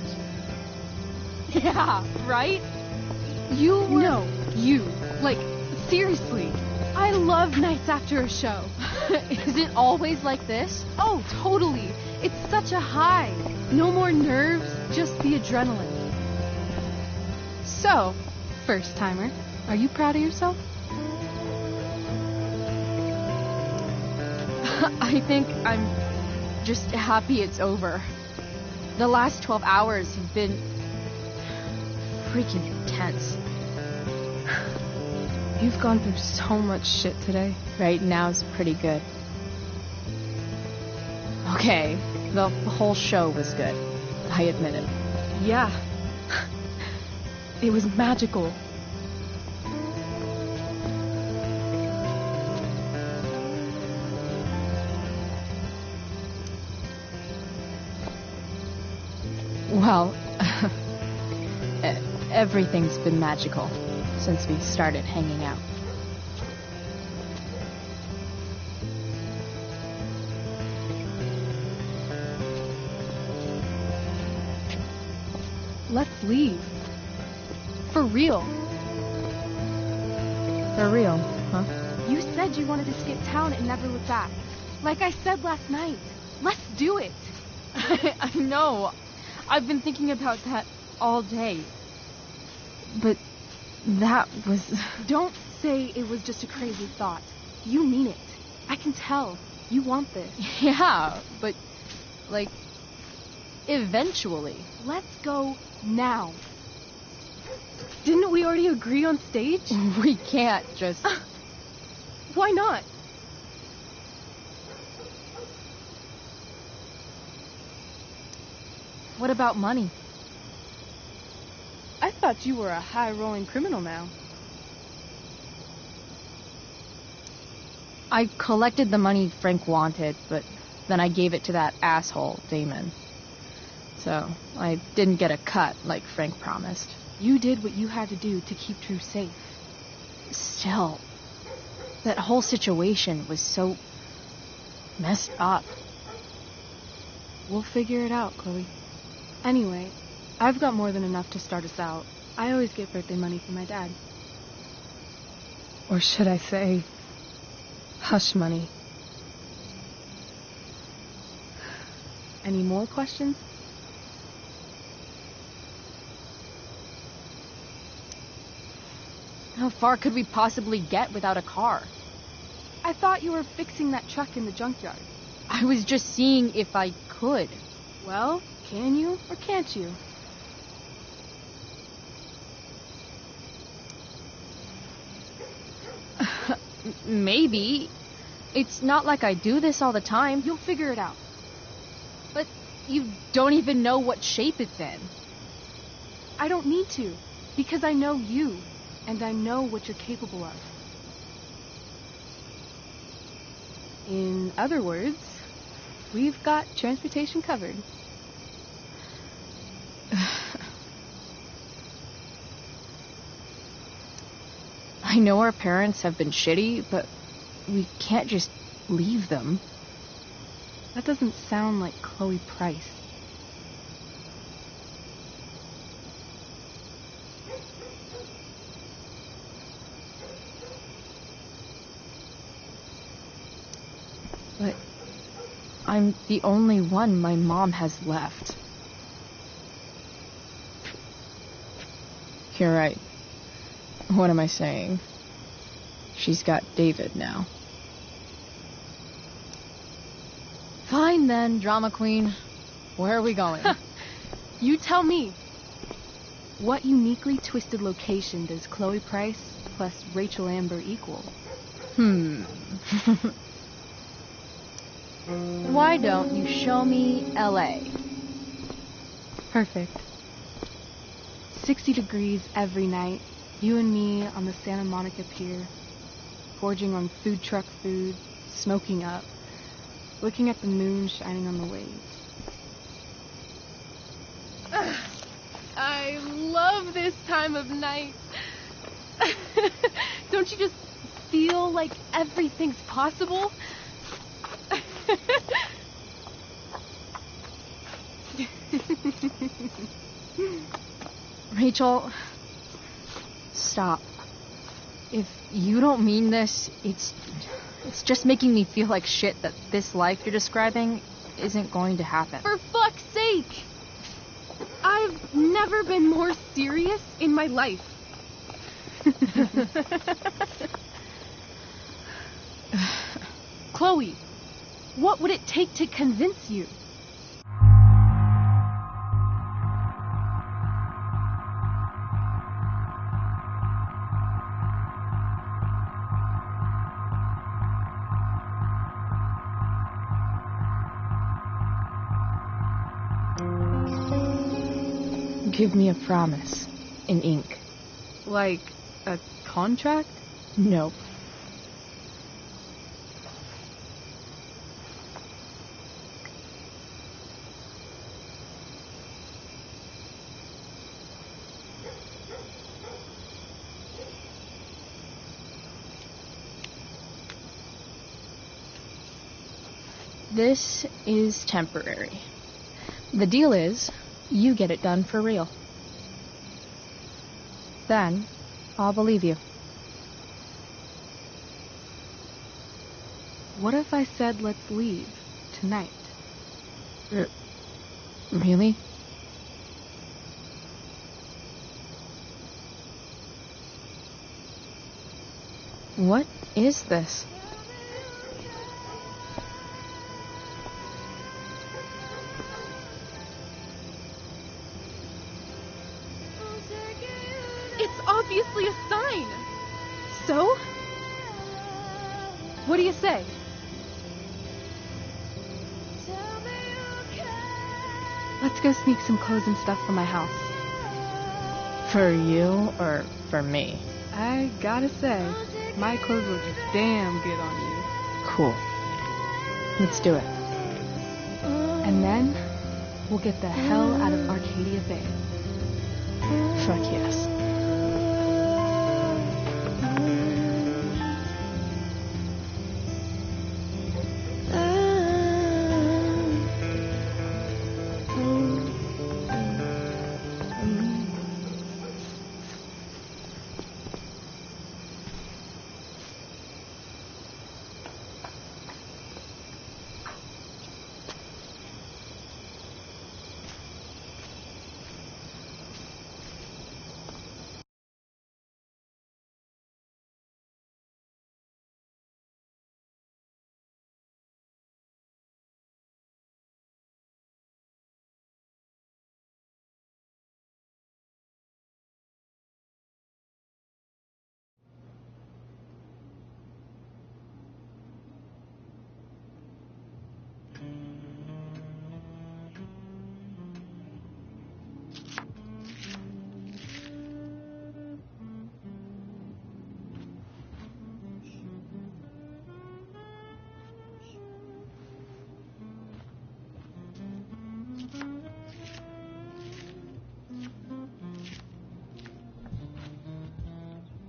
[SPEAKER 14] Yeah, right? You were... No, you. Like, seriously. I love nights after a show.
[SPEAKER 2] Is it always like this?
[SPEAKER 14] Oh, totally. It's such a high. No more nerves, just the adrenaline. So, first timer, are you proud of yourself?
[SPEAKER 2] I think I'm just happy it's over. The last 12 hours have been freaking intense.
[SPEAKER 14] You've gone through so much shit today.
[SPEAKER 2] Right now it's pretty good. Okay, the whole show was good. I admit it.
[SPEAKER 14] Yeah. It was magical.
[SPEAKER 2] Well, everything's been magical since we started hanging out.
[SPEAKER 14] Let's leave. For real.
[SPEAKER 2] For real, huh?
[SPEAKER 14] You said you wanted to skip town and never look back. Like I said last night. Let's do it.
[SPEAKER 2] I know. I've been thinking about that all day. But that was...
[SPEAKER 14] Don't say it was just a crazy thought. You mean it. I can tell. You want this.
[SPEAKER 2] Yeah, but, like, eventually.
[SPEAKER 14] Let's go now. Didn't we already agree on stage?
[SPEAKER 2] We can't just...
[SPEAKER 14] Why not?
[SPEAKER 2] What about money?
[SPEAKER 14] I thought you were a high-rolling criminal now.
[SPEAKER 2] I collected the money Frank wanted, but then I gave it to that asshole, Damon. So, I didn't get a cut like Frank promised.
[SPEAKER 14] You did what you had to do to keep Drew safe.
[SPEAKER 2] Still, that whole situation was so messed up.
[SPEAKER 14] We'll figure it out, Chloe. Anyway, I've got more than enough to start us out. I always get birthday money from my dad. Or should I say, hush money. Any more questions?
[SPEAKER 2] How far could we possibly get without a car?
[SPEAKER 14] I thought you were fixing that truck in the junkyard.
[SPEAKER 2] I was just seeing if I could.
[SPEAKER 14] Well, can you or can't you?
[SPEAKER 2] Maybe. It's not like I do this all the time.
[SPEAKER 14] You'll figure it out.
[SPEAKER 2] But you don't even know what shape it's in.
[SPEAKER 14] I don't need to, because I know you, and I know what you're capable of. In other words, we've got transportation covered.
[SPEAKER 2] I know our parents have been shitty, but we can't just leave them.
[SPEAKER 14] That doesn't sound like Chloe Price.
[SPEAKER 2] But I'm the only one my mom has left. You're right. What am I saying? She's got David now. Fine then, drama queen. Where are we going?
[SPEAKER 14] You tell me. What uniquely twisted location does Chloe Price plus Rachel Amber equal?
[SPEAKER 2] Why don't you show me LA?
[SPEAKER 14] Perfect. 60 degrees every night. You and me on the Santa Monica Pier, gorging on food truck food, smoking up, looking at the moon shining on the waves. I love this time of night. Don't you just feel like everything's possible?
[SPEAKER 2] Rachel, stop. If you don't mean this, it's just making me feel like shit that this life you're describing isn't going to happen.
[SPEAKER 14] For fuck's sake! I've never been more serious in my life. Chloe, What would it take to convince you?
[SPEAKER 2] Give me a promise. In ink.
[SPEAKER 14] Like a contract?
[SPEAKER 2] No. This is temporary. The deal is, you get it done for real. Then, I'll believe you.
[SPEAKER 14] What if I said let's leave tonight?
[SPEAKER 2] Really? What is this?
[SPEAKER 14] It's obviously a sign. So? What do you say? Let's go sneak some clothes and stuff from my house.
[SPEAKER 2] For you or for me?
[SPEAKER 14] I gotta say, my clothes look damn good on you.
[SPEAKER 2] Cool. Let's do it.
[SPEAKER 14] And then, we'll get the hell out of Arcadia Bay.
[SPEAKER 2] Fuck yes.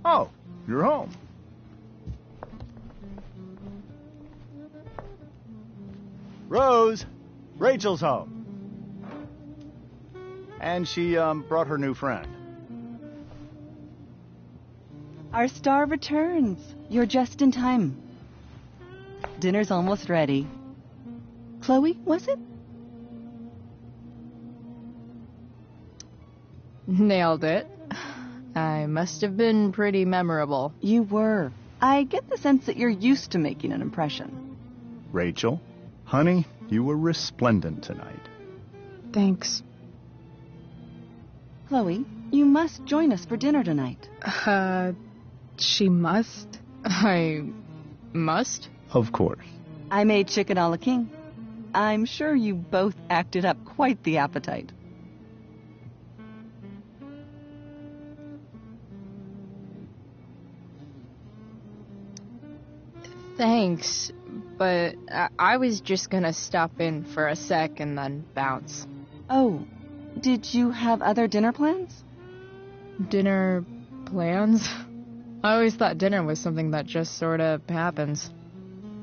[SPEAKER 5] Oh, you're home. Rose, Rachel's home. And she brought her new friend.
[SPEAKER 16] Our star returns. You're just in time. Dinner's almost ready. Chloe, was it?
[SPEAKER 2] Nailed it. I must have been pretty memorable.
[SPEAKER 16] You were. I get the sense that you're used to making an impression.
[SPEAKER 5] Rachel, honey, you were resplendent tonight.
[SPEAKER 14] Thanks.
[SPEAKER 16] Chloe, you must join us for dinner tonight.
[SPEAKER 14] She must?
[SPEAKER 2] I must?
[SPEAKER 5] Of course.
[SPEAKER 16] I made chicken a la king. I'm sure you both acted up quite the appetite.
[SPEAKER 2] Thanks, but I was just gonna stop in for a sec and then bounce.
[SPEAKER 16] Oh, did you have other dinner plans?
[SPEAKER 2] Dinner plans? I always thought dinner was something that just sort of happens.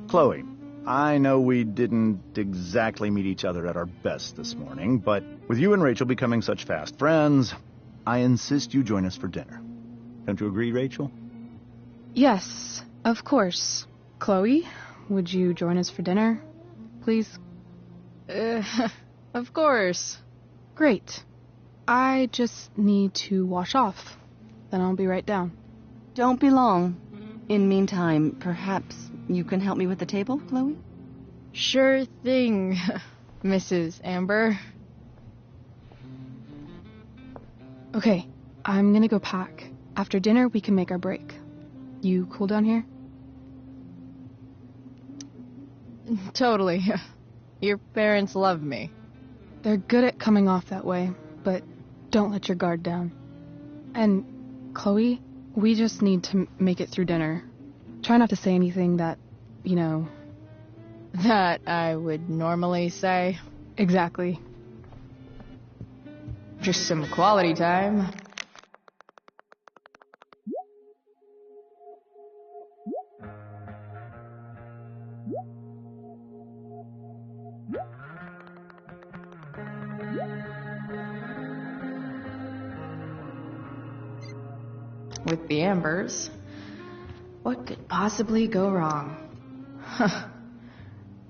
[SPEAKER 5] Chloe, I know we didn't exactly meet each other at our best this morning, but with you and Rachel becoming such fast friends, I insist you join us for dinner. Don't you agree, Rachel?
[SPEAKER 14] Yes, of course. Chloe, would you join us for dinner, please?
[SPEAKER 2] Of course.
[SPEAKER 14] Great. I just need to wash off. Then I'll be right down.
[SPEAKER 16] Don't be long. In meantime, perhaps you can help me with the table, Chloe?
[SPEAKER 2] Sure thing, Mrs. Amber.
[SPEAKER 14] Okay, I'm gonna go pack. After dinner, we can make our break. You cool down here?
[SPEAKER 2] Totally. Your parents love me.
[SPEAKER 14] They're good at coming off that way, but don't let your guard down. And, Chloe, we just need to make it through dinner. Try not to say anything that,
[SPEAKER 2] That I would normally say.
[SPEAKER 14] Exactly.
[SPEAKER 2] Just some quality time. With the Ambers, what could possibly go wrong?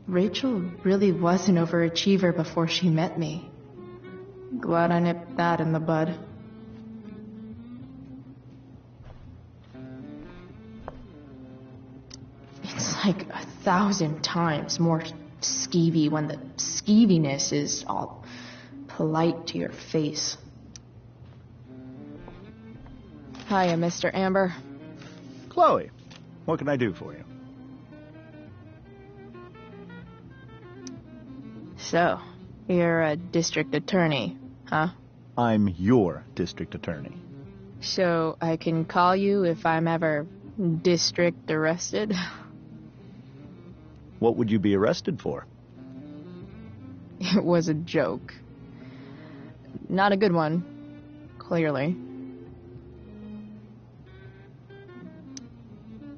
[SPEAKER 2] Rachel really was an overachiever before she met me. Glad I nipped that in the bud. It's like 1,000 times more skeevy when the skeeviness is all polite to your face. Hiya, Mr. Amber.
[SPEAKER 17] Chloe, what can I do for you?
[SPEAKER 2] So, you're a district attorney, huh?
[SPEAKER 17] I'm your district attorney.
[SPEAKER 2] So, I can call you if I'm ever district arrested?
[SPEAKER 17] What would you be arrested for?
[SPEAKER 2] It was a joke. Not a good one, clearly.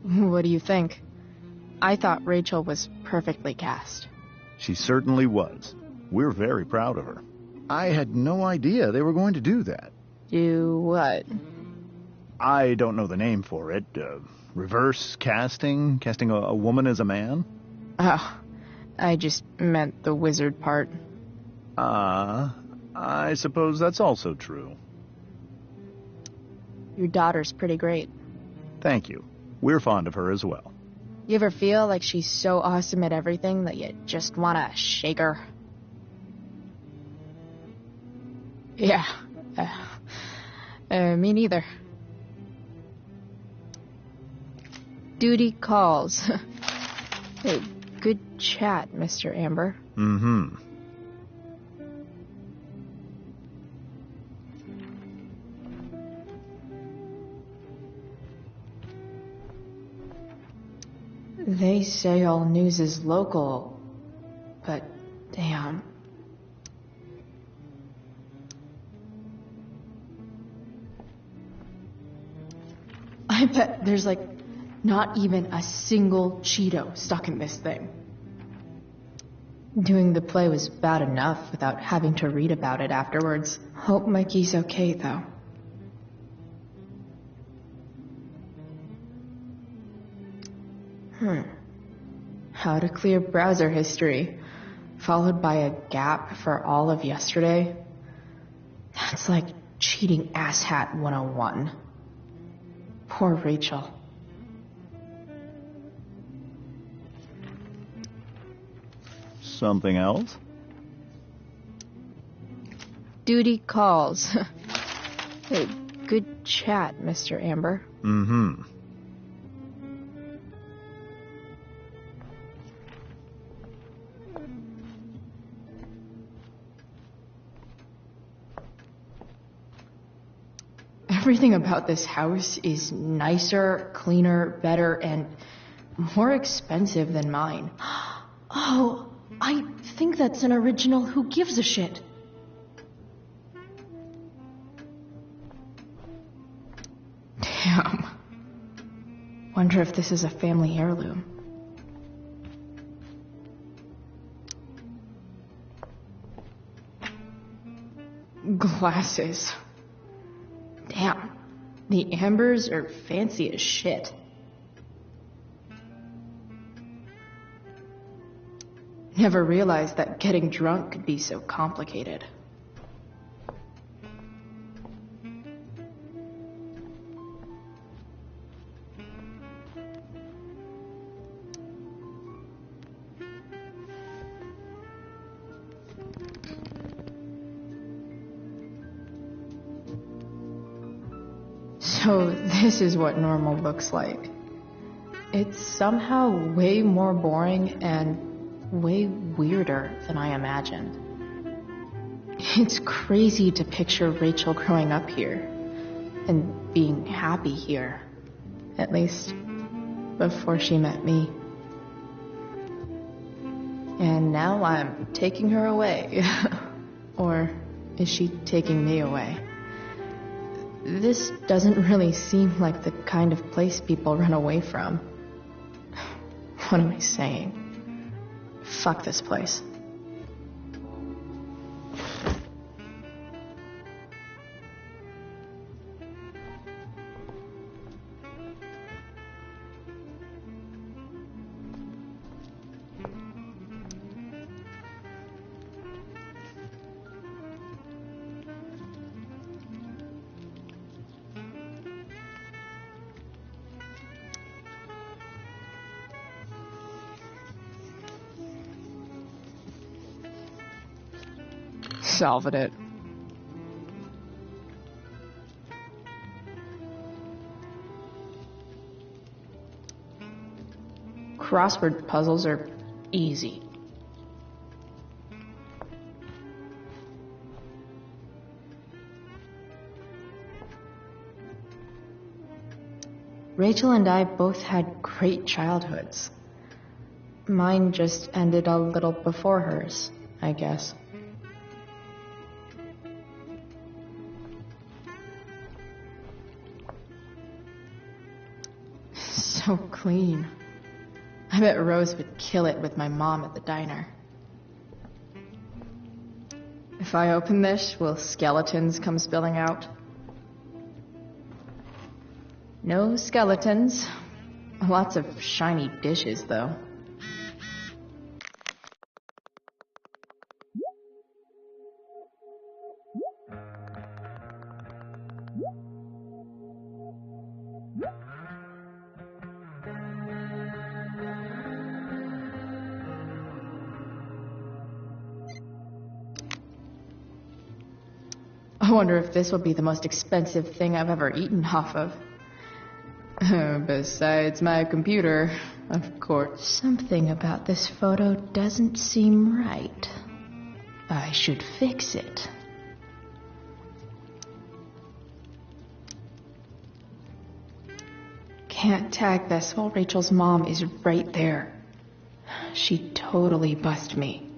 [SPEAKER 2] What do you think? I thought Rachel was perfectly cast.
[SPEAKER 17] She certainly was. We're very proud of her. I had no idea they were going to do that.
[SPEAKER 2] Do what?
[SPEAKER 17] I don't know the name for it. Reverse casting? Casting a woman as a man?
[SPEAKER 2] Oh, I just meant the wizard part.
[SPEAKER 17] I suppose that's also true.
[SPEAKER 2] Your daughter's pretty great.
[SPEAKER 17] Thank you. We're fond of her as well.
[SPEAKER 2] You ever feel like she's so awesome at everything that you just want to shake her? Yeah. Me neither. Duty calls. Hey, good chat, Mr. Amber.
[SPEAKER 17] Mm-hmm.
[SPEAKER 2] They say all news is local, but damn. I bet there's not even a single Cheeto stuck in this thing. Doing the play was bad enough without having to read about it afterwards. Hope Mikey's okay, though. How to clear browser history, followed by a gap for all of yesterday. That's like cheating asshat 101. Poor Rachel.
[SPEAKER 17] Something else?
[SPEAKER 2] Duty calls. Hey, good chat, Mr. Amber.
[SPEAKER 17] Mm-hmm.
[SPEAKER 2] Everything about this house is nicer, cleaner, better, and more expensive than mine. Oh, I think that's an original Who Gives a Shit. Damn. Wonder if this is a family heirloom. Glasses. Damn, the Ambers are fancy as shit. Never realized that getting drunk could be so complicated. So this is what normal looks like. It's somehow way more boring and way weirder than I imagined. It's crazy to picture Rachel growing up here and being happy here, at least before she met me. And now I'm taking her away. Or is she taking me away? This doesn't really seem like the kind of place people run away from. What am I saying? Fuck this place. Solving it. Crossword puzzles are easy. Rachel and I both had great childhoods. Mine just ended a little before hers, I guess. So clean. I bet Rose would kill it with my mom at the diner. If I open this, will skeletons come spilling out? No skeletons. Lots of shiny dishes, though. I wonder if this will be the most expensive thing I've ever eaten off of. Besides my computer, of course. Something about this photo doesn't seem right. I should fix it. Can't tag this while Rachel's mom is right there. She'd totally bust me.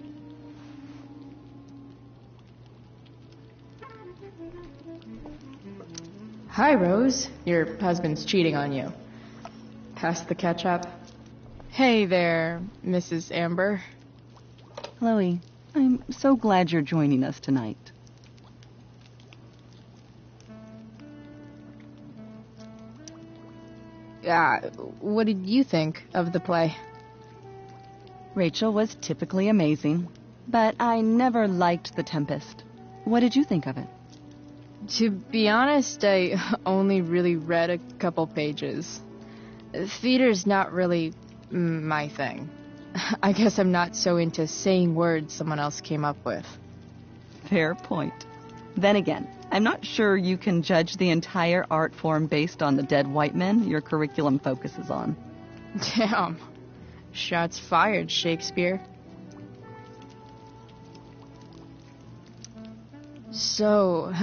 [SPEAKER 2] Hi, Rose. Your husband's cheating on you. Pass the ketchup. Hey there, Mrs. Amber.
[SPEAKER 16] Chloe, I'm so glad you're joining us tonight.
[SPEAKER 2] What did you think of the play?
[SPEAKER 16] Rachel was typically amazing, but I never liked The Tempest. What did you think of it?
[SPEAKER 2] To be honest, I only really read a couple pages. Theater's not really my thing. I guess I'm not so into saying words someone else came up with.
[SPEAKER 16] Fair point. Then again, I'm not sure you can judge the entire art form based on the dead white men your curriculum focuses on.
[SPEAKER 2] Damn. Shots fired, Shakespeare. So,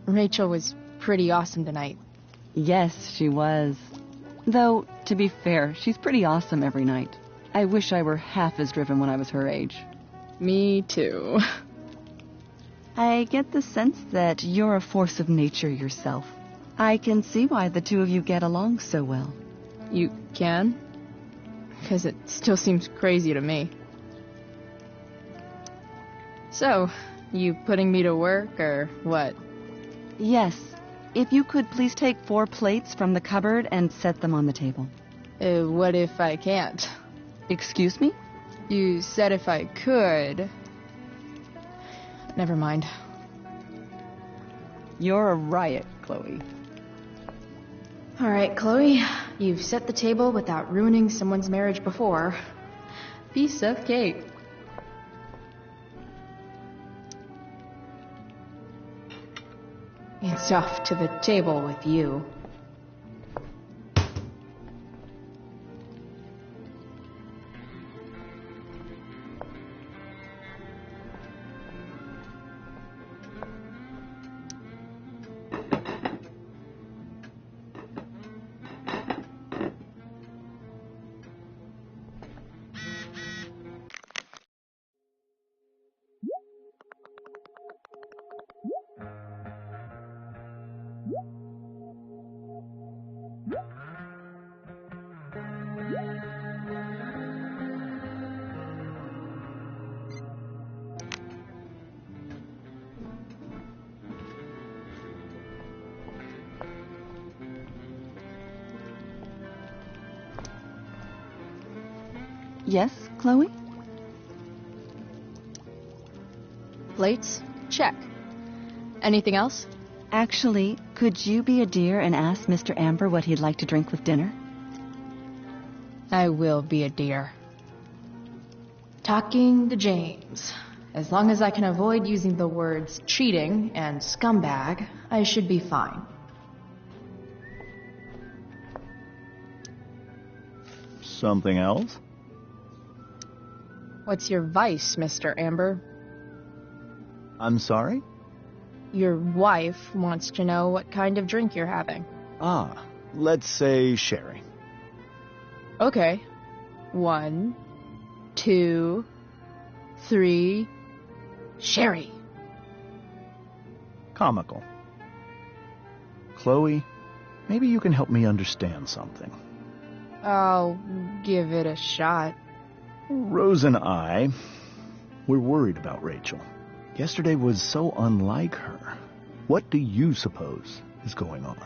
[SPEAKER 2] Rachel was pretty awesome tonight.
[SPEAKER 16] Yes, she was. Though, to be fair, she's pretty awesome every night. I wish I were half as driven when I was her age.
[SPEAKER 2] Me too.
[SPEAKER 16] I get the sense that you're a force of nature yourself. I can see why the two of you get along so well.
[SPEAKER 2] You can? Because it still seems crazy to me. So, you putting me to work, or what?
[SPEAKER 16] Yes. If you could please take 4 plates from the cupboard and set them on the table.
[SPEAKER 2] What if I can't?
[SPEAKER 16] Excuse me?
[SPEAKER 2] You said if I could. Never mind.
[SPEAKER 16] You're a riot, Chloe.
[SPEAKER 2] All right, Chloe. You've set the table without ruining someone's marriage before. Piece of cake. It's off to the table with you.
[SPEAKER 16] Yes, Chloe?
[SPEAKER 2] Plates? Check. Anything else?
[SPEAKER 16] Actually, could you be a dear and ask Mr. Amber what he'd like to drink with dinner?
[SPEAKER 2] I will be a dear.
[SPEAKER 1] Talking to James. As long as I can avoid using the words cheating and scumbag, I should be fine.
[SPEAKER 17] Something else?
[SPEAKER 2] What's your vice, Mr. Amber?
[SPEAKER 17] I'm sorry?
[SPEAKER 2] Your wife wants to know what kind of drink you're having.
[SPEAKER 17] Ah, let's say sherry.
[SPEAKER 2] Okay. 1, 2, 3... Sherry.
[SPEAKER 17] Comical. Chloe, maybe you can help me understand something.
[SPEAKER 2] I'll give it a shot.
[SPEAKER 17] Rose and I, we're worried about Rachel. Yesterday was so unlike her. What do you suppose is going on?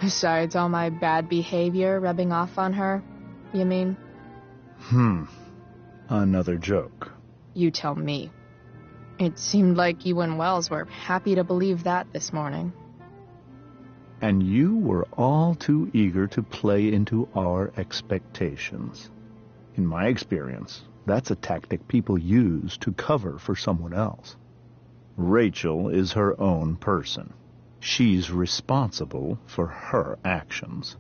[SPEAKER 2] Besides all my bad behavior rubbing off on her, you mean?
[SPEAKER 17] Another joke.
[SPEAKER 2] You tell me. It seemed like you and Wells were happy to believe that this morning.
[SPEAKER 17] And you were all too eager to play into our expectations. In my experience, that's a tactic people use to cover for someone else. Rachel is her own person. She's responsible for her actions.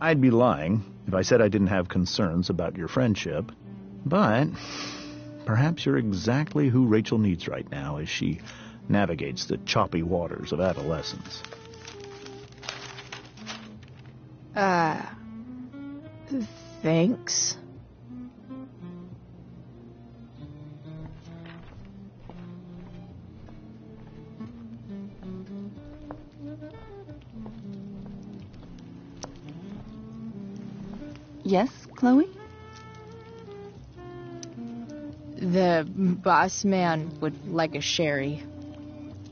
[SPEAKER 17] I'd be lying if I said I didn't have concerns about your friendship, but perhaps you're exactly who Rachel needs right now as she navigates the choppy waters of adolescence.
[SPEAKER 2] Thanks.
[SPEAKER 16] Yes, Chloe?
[SPEAKER 2] The boss man would like a sherry.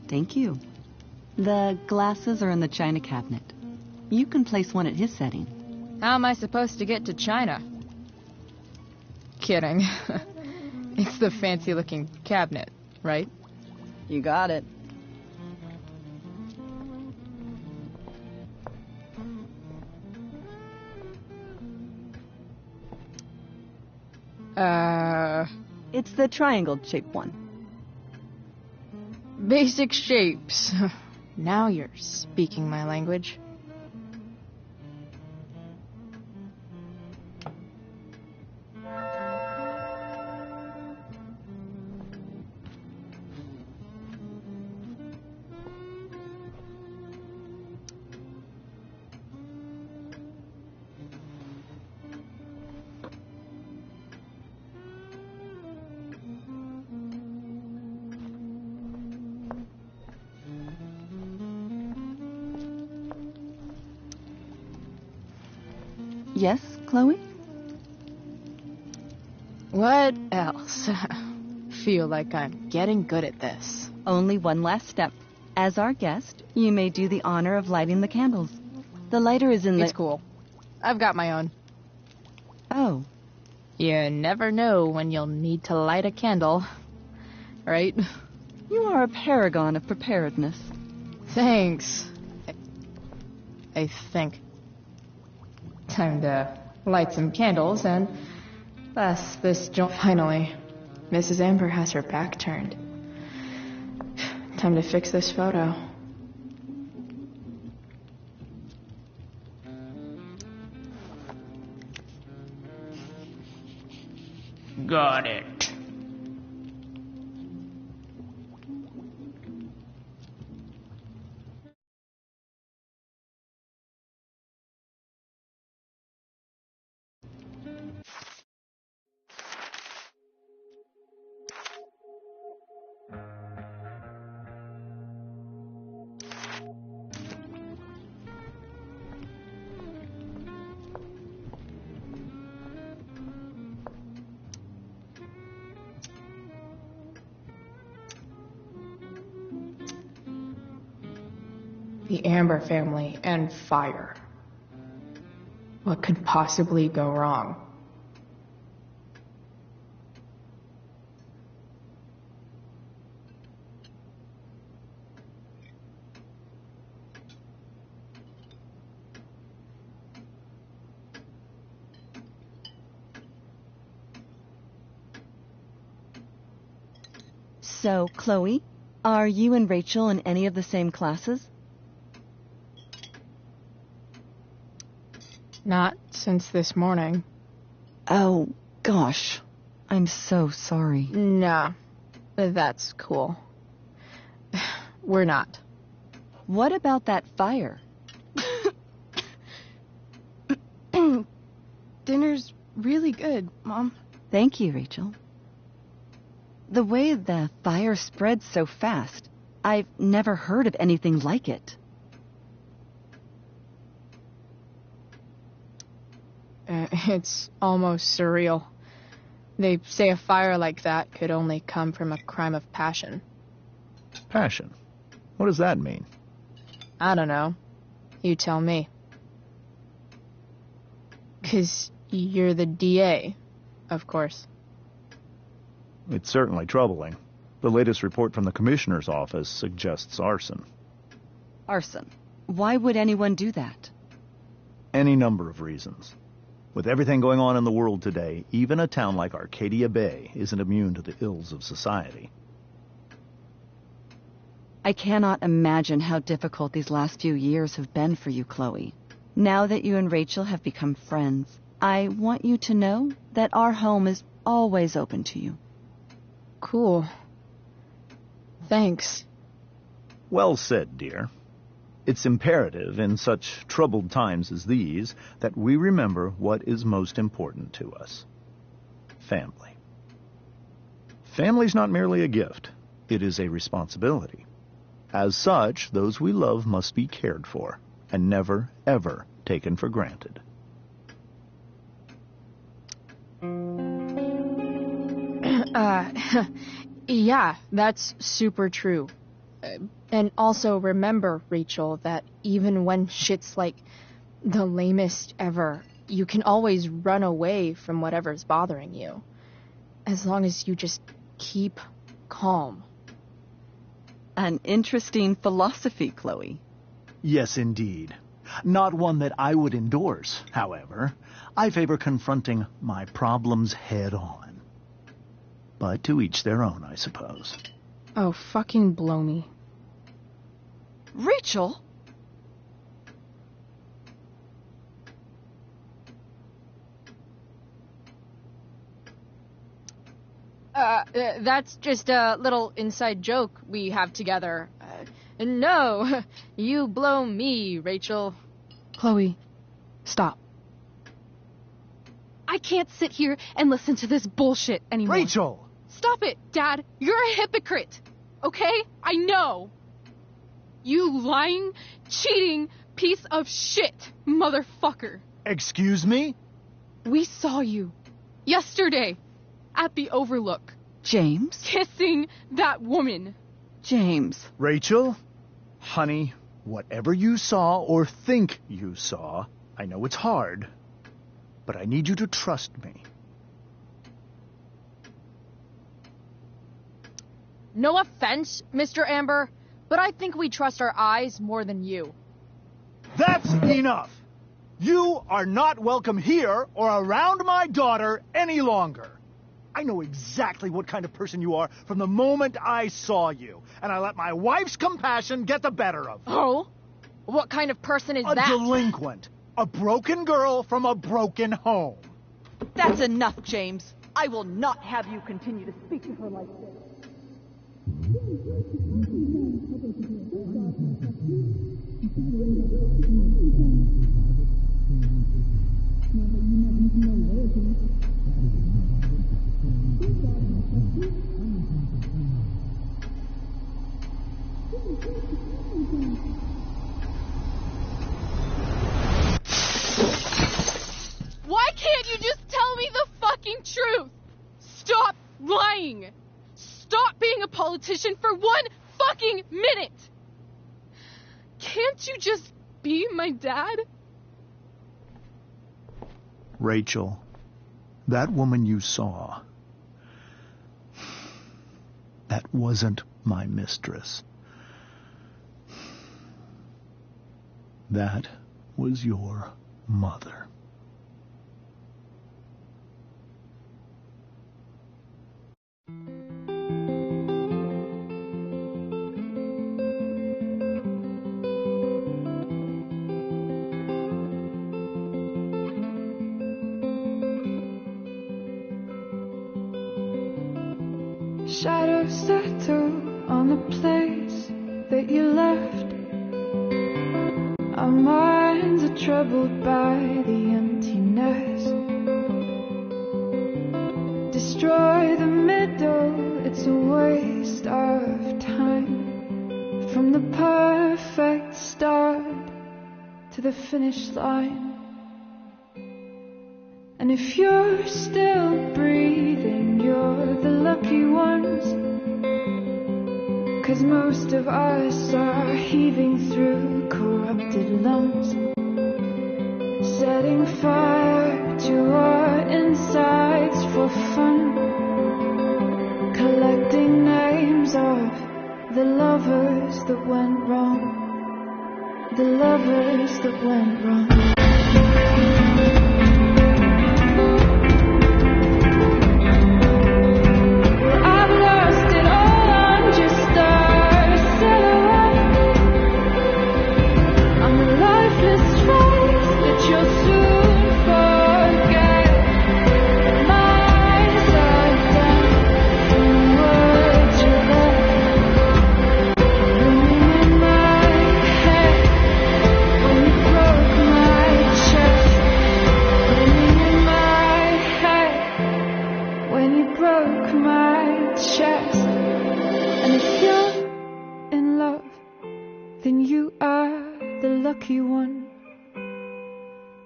[SPEAKER 16] Thank you. The glasses are in the china cabinet. You can place one at his setting.
[SPEAKER 2] How am I supposed to get to China? Kidding. It's the fancy-looking cabinet, right?
[SPEAKER 16] You got it. It's the triangle-shaped one.
[SPEAKER 2] Basic shapes. Now you're speaking my language.
[SPEAKER 16] Yes, Chloe?
[SPEAKER 2] What else? Feel like I'm getting good at this.
[SPEAKER 16] Only one last step. As our guest, you may do the honor of lighting the candles. The lighter is in the...
[SPEAKER 2] It's cool. I've got my own.
[SPEAKER 16] Oh.
[SPEAKER 2] You never know when you'll need to light a candle. Right?
[SPEAKER 16] You are a paragon of preparedness.
[SPEAKER 2] Thanks. I think. Time to light some candles and thus this joint. Finally, Mrs. Amber has her back turned. Time to fix this photo. Got it. The Amber family and fire.
[SPEAKER 1] What could possibly go wrong?
[SPEAKER 16] So, Chloe, are you and Rachel in any of the same classes?
[SPEAKER 2] Not since this morning.
[SPEAKER 16] Oh, gosh. I'm so sorry.
[SPEAKER 2] Nah, that's cool. We're not.
[SPEAKER 16] What about that fire?
[SPEAKER 14] Dinner's really good, Mom.
[SPEAKER 16] Thank you, Rachel. The way the fire spread so fast, I've never heard of anything like it.
[SPEAKER 2] It's almost surreal. They say a fire like that could only come from a crime of passion.
[SPEAKER 17] Passion? What does that mean?
[SPEAKER 2] I don't know. You tell me. 'Cause you're the DA, of course.
[SPEAKER 17] It's certainly troubling. The latest report from the Commissioner's office suggests arson.
[SPEAKER 16] Arson? Why would anyone do that?
[SPEAKER 17] Any number of reasons. With everything going on in the world today, even a town like Arcadia Bay isn't immune to the ills of society.
[SPEAKER 16] I cannot imagine how difficult these last few years have been for you, Chloe. Now that you and Rachel have become friends, I want you to know that our home is always open to you.
[SPEAKER 2] Cool. Thanks.
[SPEAKER 17] Well said, dear. It's imperative in such troubled times as these that we remember what is most important to us. Family. Family's not merely a gift. It is a responsibility. As such, those we love must be cared for and never, ever taken for granted.
[SPEAKER 2] Yeah, that's super true. And also remember, Rachel, that even when shit's like the lamest ever, you can always run away from whatever's bothering you. As long as you just keep calm.
[SPEAKER 16] An interesting philosophy, Chloe.
[SPEAKER 17] Yes, indeed. Not one that I would endorse, however. I favor confronting my problems head on. But to each their own, I suppose.
[SPEAKER 2] Oh, fucking blow me.
[SPEAKER 16] Rachel?
[SPEAKER 2] That's just a little inside joke we have together. No, you blow me, Rachel.
[SPEAKER 14] Chloe, stop.
[SPEAKER 2] I can't sit here and listen to this bullshit anymore.
[SPEAKER 17] Rachel!
[SPEAKER 2] Stop it, Dad. You're a hypocrite. Okay? I know. You lying, cheating piece of shit, motherfucker.
[SPEAKER 17] Excuse me?
[SPEAKER 2] We saw you yesterday at the Overlook.
[SPEAKER 16] James?
[SPEAKER 2] Kissing that woman.
[SPEAKER 16] James.
[SPEAKER 17] Rachel? Honey, whatever you saw or think you saw, I know it's hard, but I need you to trust me.
[SPEAKER 2] No offense, Mr. Amber, but I think we trust our eyes more than you.
[SPEAKER 17] That's enough! You are not welcome here or around my daughter any longer. I know exactly what kind of person you are from the moment I saw you, and I let my wife's compassion get the better of me.
[SPEAKER 2] Oh? What kind of person is that?
[SPEAKER 17] A delinquent. A broken girl from a broken home.
[SPEAKER 16] That's enough, James. I will not have you continue to speak to her like this.
[SPEAKER 2] Why can't you just tell me the fucking truth? Stop lying. Stop being a politician for one fucking minute. Can't you just be my dad?
[SPEAKER 17] Rachel, that woman you saw, that wasn't my mistress. That was your mother.
[SPEAKER 15] Shadows settle on the place that you left. Our minds are troubled by the emptiness. Destroy the middle, it's a waste of time. From the perfect start to the finish line. And if you're still breathing, you're the lucky ones. 'Cause most of us are heaving through corrupted lungs, setting fire to our insides for fun, collecting names of the lovers that went wrong, the lovers that went wrong.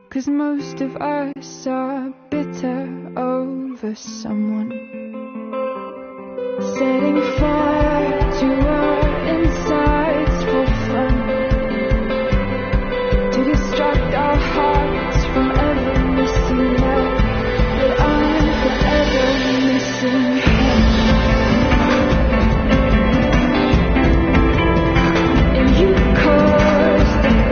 [SPEAKER 15] Cause most of us are bitter over someone, setting fire to our insides for fun, to distract our hearts from ever missing love. But I'm forever missing him. And you caused it.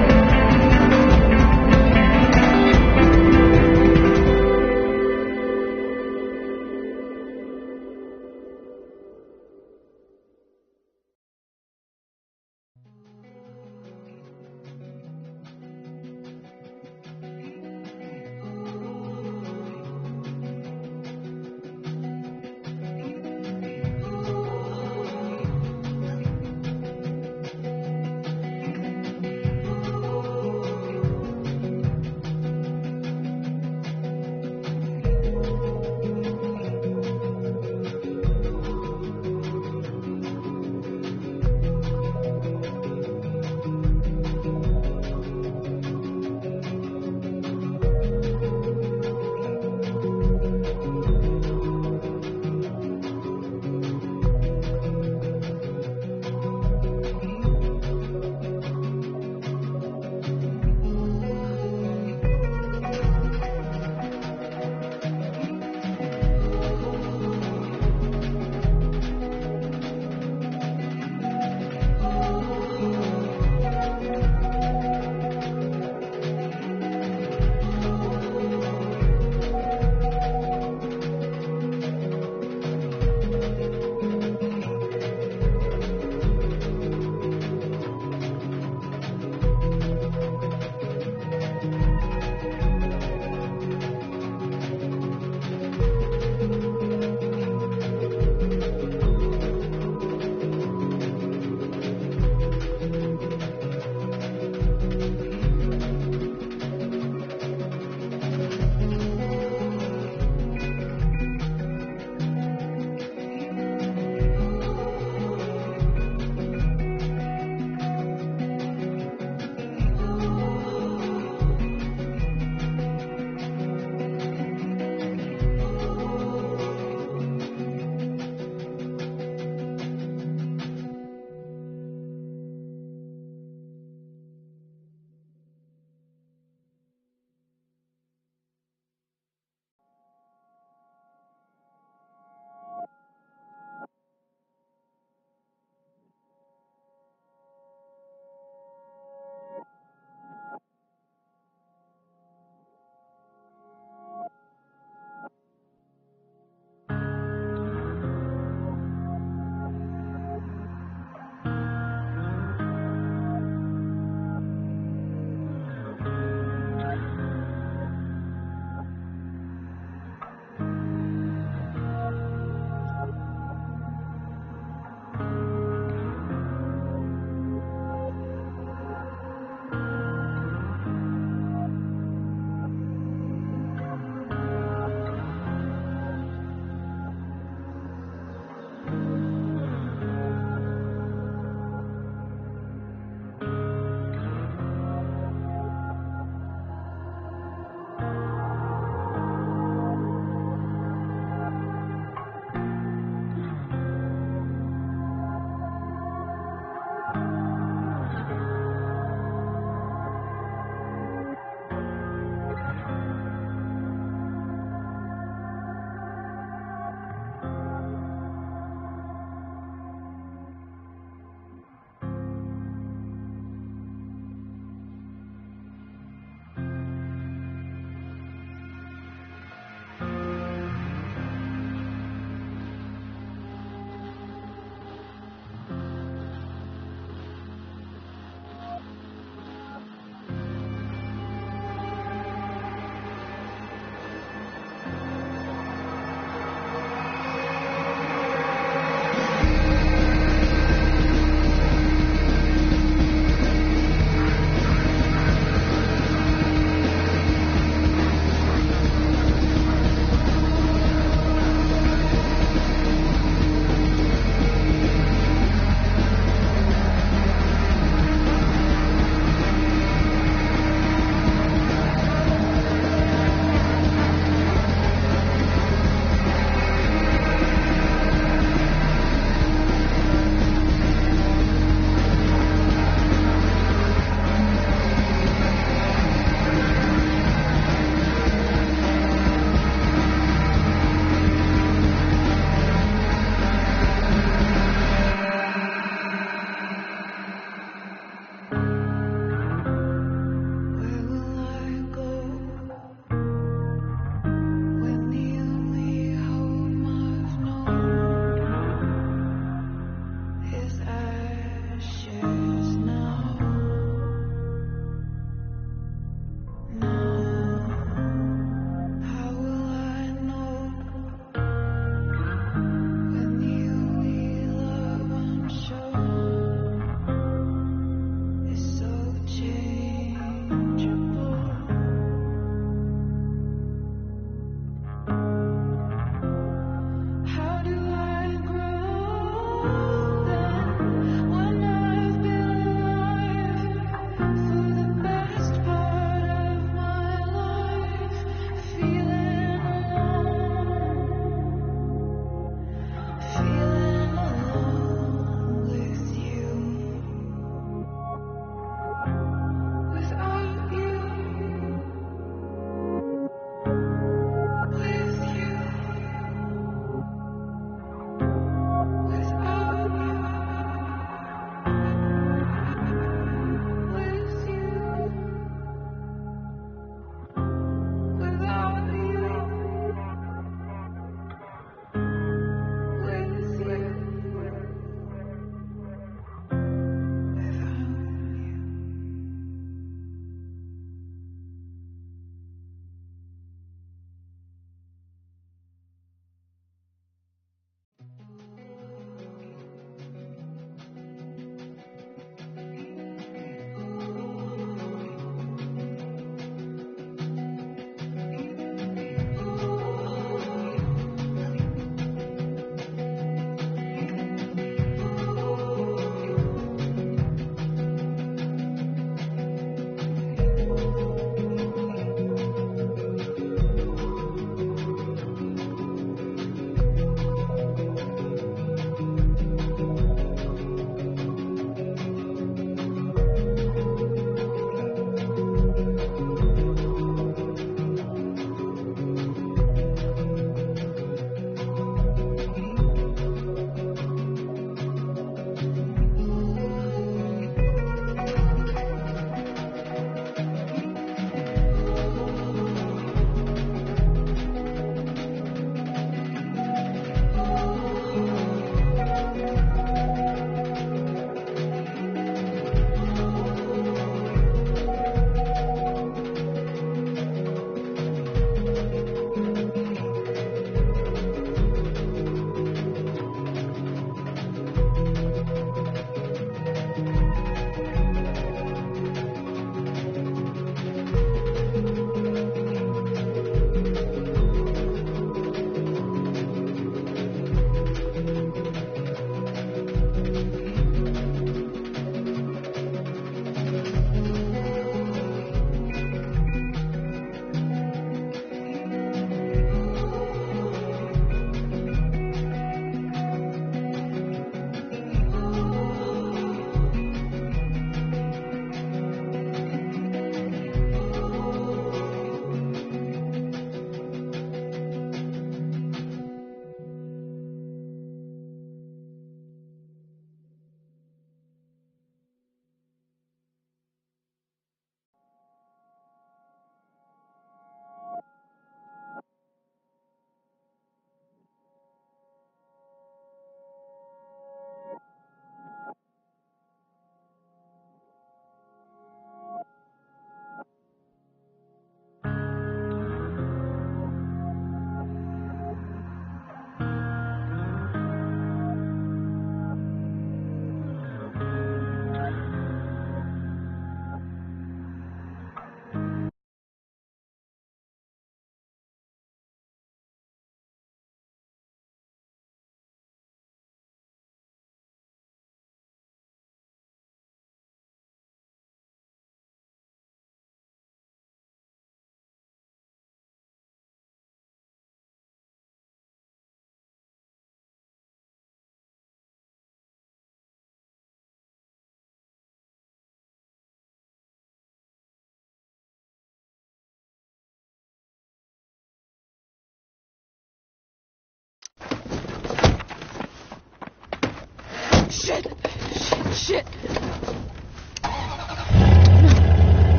[SPEAKER 2] Shit!